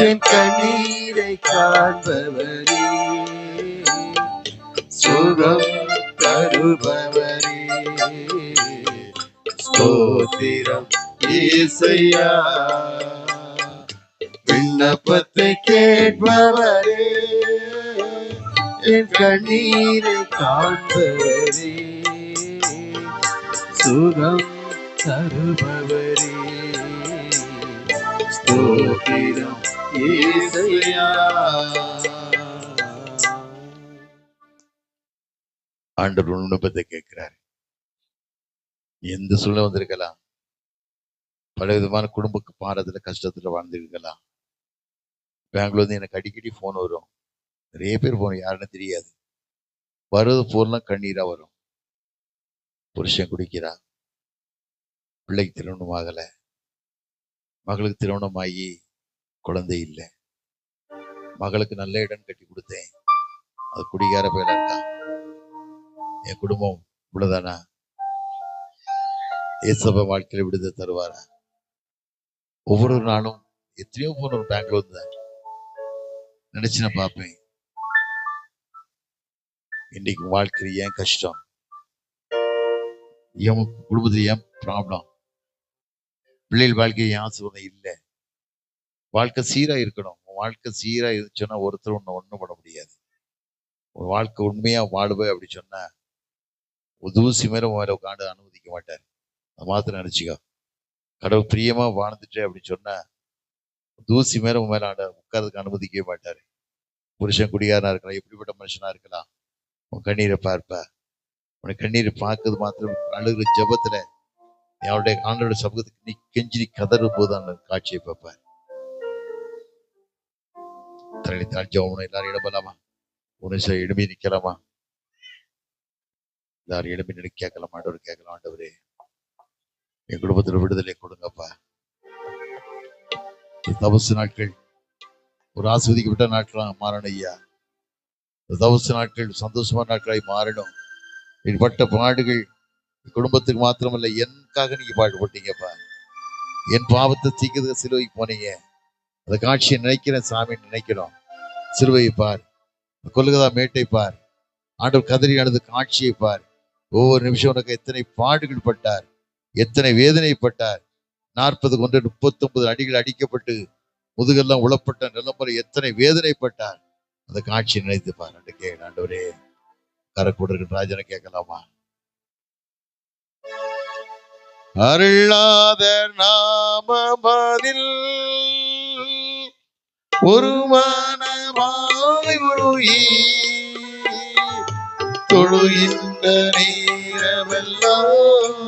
[SPEAKER 1] என் கண்ணீரை காண்பவரே, சுகம் தருபவரே, ஸ்தோத்திரம் ஏசையா. விண்ணப்பத்தை கேட்பவரே, என் கண்ணீரை காண்பவரே, சுகம் தருபவரே, ஸ்தோத்திரம் ஏசையா. ஆண்டவர் விண்ணப்பத்தை கேட்கிறார். எந்த சூழ்நிலை வந்திருக்கலாம், பல விதமான குடும்ப பாரத்துல கஷ்டத்துல வாழ்ந்திருக்கலாம். பெங்களூர்ல எனக்கு அடிக்கடி போன் வரும், நிறைய பேர் போன், யாருன்னு தெரியாது, வருது போன்லாம் கண்ணீரா வரும். புருஷன் குடிக்கிறா, பிள்ளைக்கு திருமணம் ஆகல, மகளுக்கு திருமணம் ஆகி குழந்தை இல்லை, மகளுக்கு நல்ல இடம் கட்டி கொடுத்தேன், அது குடிகார பேர இருக்கான், என் குடும்பம் இவ்வளவுதானா, ஏசப்ப வாழ்க்கையில விடுதலை தருவாரா? ஒவ்வொரு நாளும் எத்தனையோ போன ஒரு பெங்களூர் தான் நினைச்சு நான் பார்ப்பேன். இன்னைக்கு வாழ்க்கை ஏன் கஷ்டம், என் குடும்பத்துல ஏன் ப்ராப்ளம், பிள்ளைகள் வாழ்க்கை ஏன் சூழ்நிலை இல்லை. வாழ்க்கை சீரா இருக்கணும். வாழ்க்கை சீரா இருந்துச்சுன்னா ஒருத்தர் ஒன்றும் பண்ண முடியாது. ஒரு வாழ்க்கை உண்மையா வாழுவே அப்படி சொன்னா தூசி மேல உட்காந்து அனுமதிக்க மாட்டார். அது மாத்திரம் நினைச்சுக்கோ. கடவுள் பிரியமா வாழ்ந்துட்டு அப்படின்னு சொன்னா தூசி மேல உட்கார்றதுக்கு அனுமதிக்கவே மாட்டாரு. புருஷன் குடியாரனா இருக்கலாம், எப்படிப்பட்ட மனுஷனா இருக்கலாம், உன் கண்ணீரை பார்ப்ப. உனக்கு கண்ணீரை பார்க்கறது மாத்திரம் அழுகிற ஜபத்துல அவருடைய ஆண்டோட சமூகத்துக்கு நீ கெஞ்சி நீ கதறும் போது அந்த காட்சியை பார்ப்பார். தலைத்தாள் ஜபம் எல்லாரும் இடம்பலாமா, உன்னை எழுப்பி நிக்கலாமா, எல்லாரும் எழுப்பி நின்று கேட்கலாம். ஆண்டவர் கேட்கலாம், ஆண்டவரே என் குடும்பத்துல விடுதலை கொடுங்கப்பா. தபசு நாட்கள் ஒரு ஆஸ்வதிக்கப்பட்ட நாட்களாக மாறணும் ஐயா. தவச நாட்கள் சந்தோஷமான நாட்களாய் மாறணும். நீ பட்ட பாடுகள் குடும்பத்துக்கு மாத்திரமல்ல, எனக்காக நீங்க பாடுபட்டீங்கப்பா. என் பாவத்தை தீக்கிறதுக்கு சிலுவைக்கு போனீங்க. அந்த காட்சியை நினைக்கிறேன் சாமி, நினைக்கிறோம். சிலுவையை பார், கொல்கதா மேட்டை பார், ஆண்டவர் கதறி அழுது காட்சியை பார். ஒவ்வொரு நிமிஷம் உனக்கு எத்தனை பாடுகள் பட்டார், எத்தனை வேதனைப்பட்டார். 40 கொண்டு 39 அடிகள் அடிக்கப்பட்டு முதுகெல்லாம் உளப்பட்ட நிலமுறை எத்தனை வேதனைப்பட்டார். அந்த காட்சியை நினைத்து பார். ஆண்டவரே, கரக்கூட ராஜனை கேட்கலாமா? அருளாத நாமமதில் ஒரு மனமாய் உருகி தொழுகின்ற நேரமெல்லாம்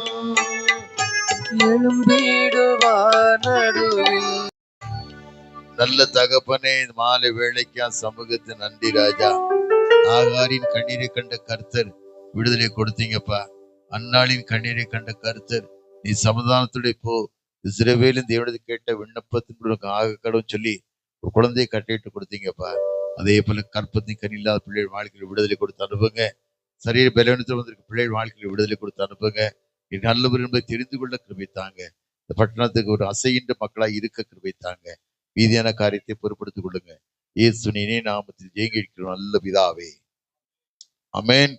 [SPEAKER 1] எழும்பிடுவார் நடுவில். நல்ல தகப்பனே, மாலை வேளைக்கா சமூகத்து நன்றி ராஜா. ஆகாரின் கண்ணீரை கண்ட கர்த்தர் விடுதலை கொடுத்தீங்கப்பா. அன்னாளின் கண்ணீரை கண்ட கர்த்தர் நீ சமாதானத்துடைய போ, இஸ்ரவேலின் தேவனது கேட்ட விண்ணப்பத்தின் ஆக கடும் சொல்லி ஒரு குழந்தையை கட்டிட்டு கொடுத்தீங்கப்பா. அதே போல கற்பத்தின் கனி இல்லாத பிள்ளைகள் வாழ்க்கையில் விடுதலை கொடுத்து அனுப்புங்க. சரீர பலவீனத்தில் வந்திருக்கு பிள்ளைகள் வாழ்க்கையில் விடுதலை கொடுத்து அனுப்புங்க. நீ நல்லவர் என்பதை தெரிந்து கொள்ள கிருபைத்தாங்க. இந்த பட்டணத்துக்கு ஒரு அசைகின்ற மக்களாய் இருக்க கிருபைத்தாங்க. மீதியான காரியத்தை பொறுப்படுத்திக் கொள்ளுங்க. இயேசுவின் நாமத்தில் ஜெயங்கி நல்ல பிதாவே, ஆமென்.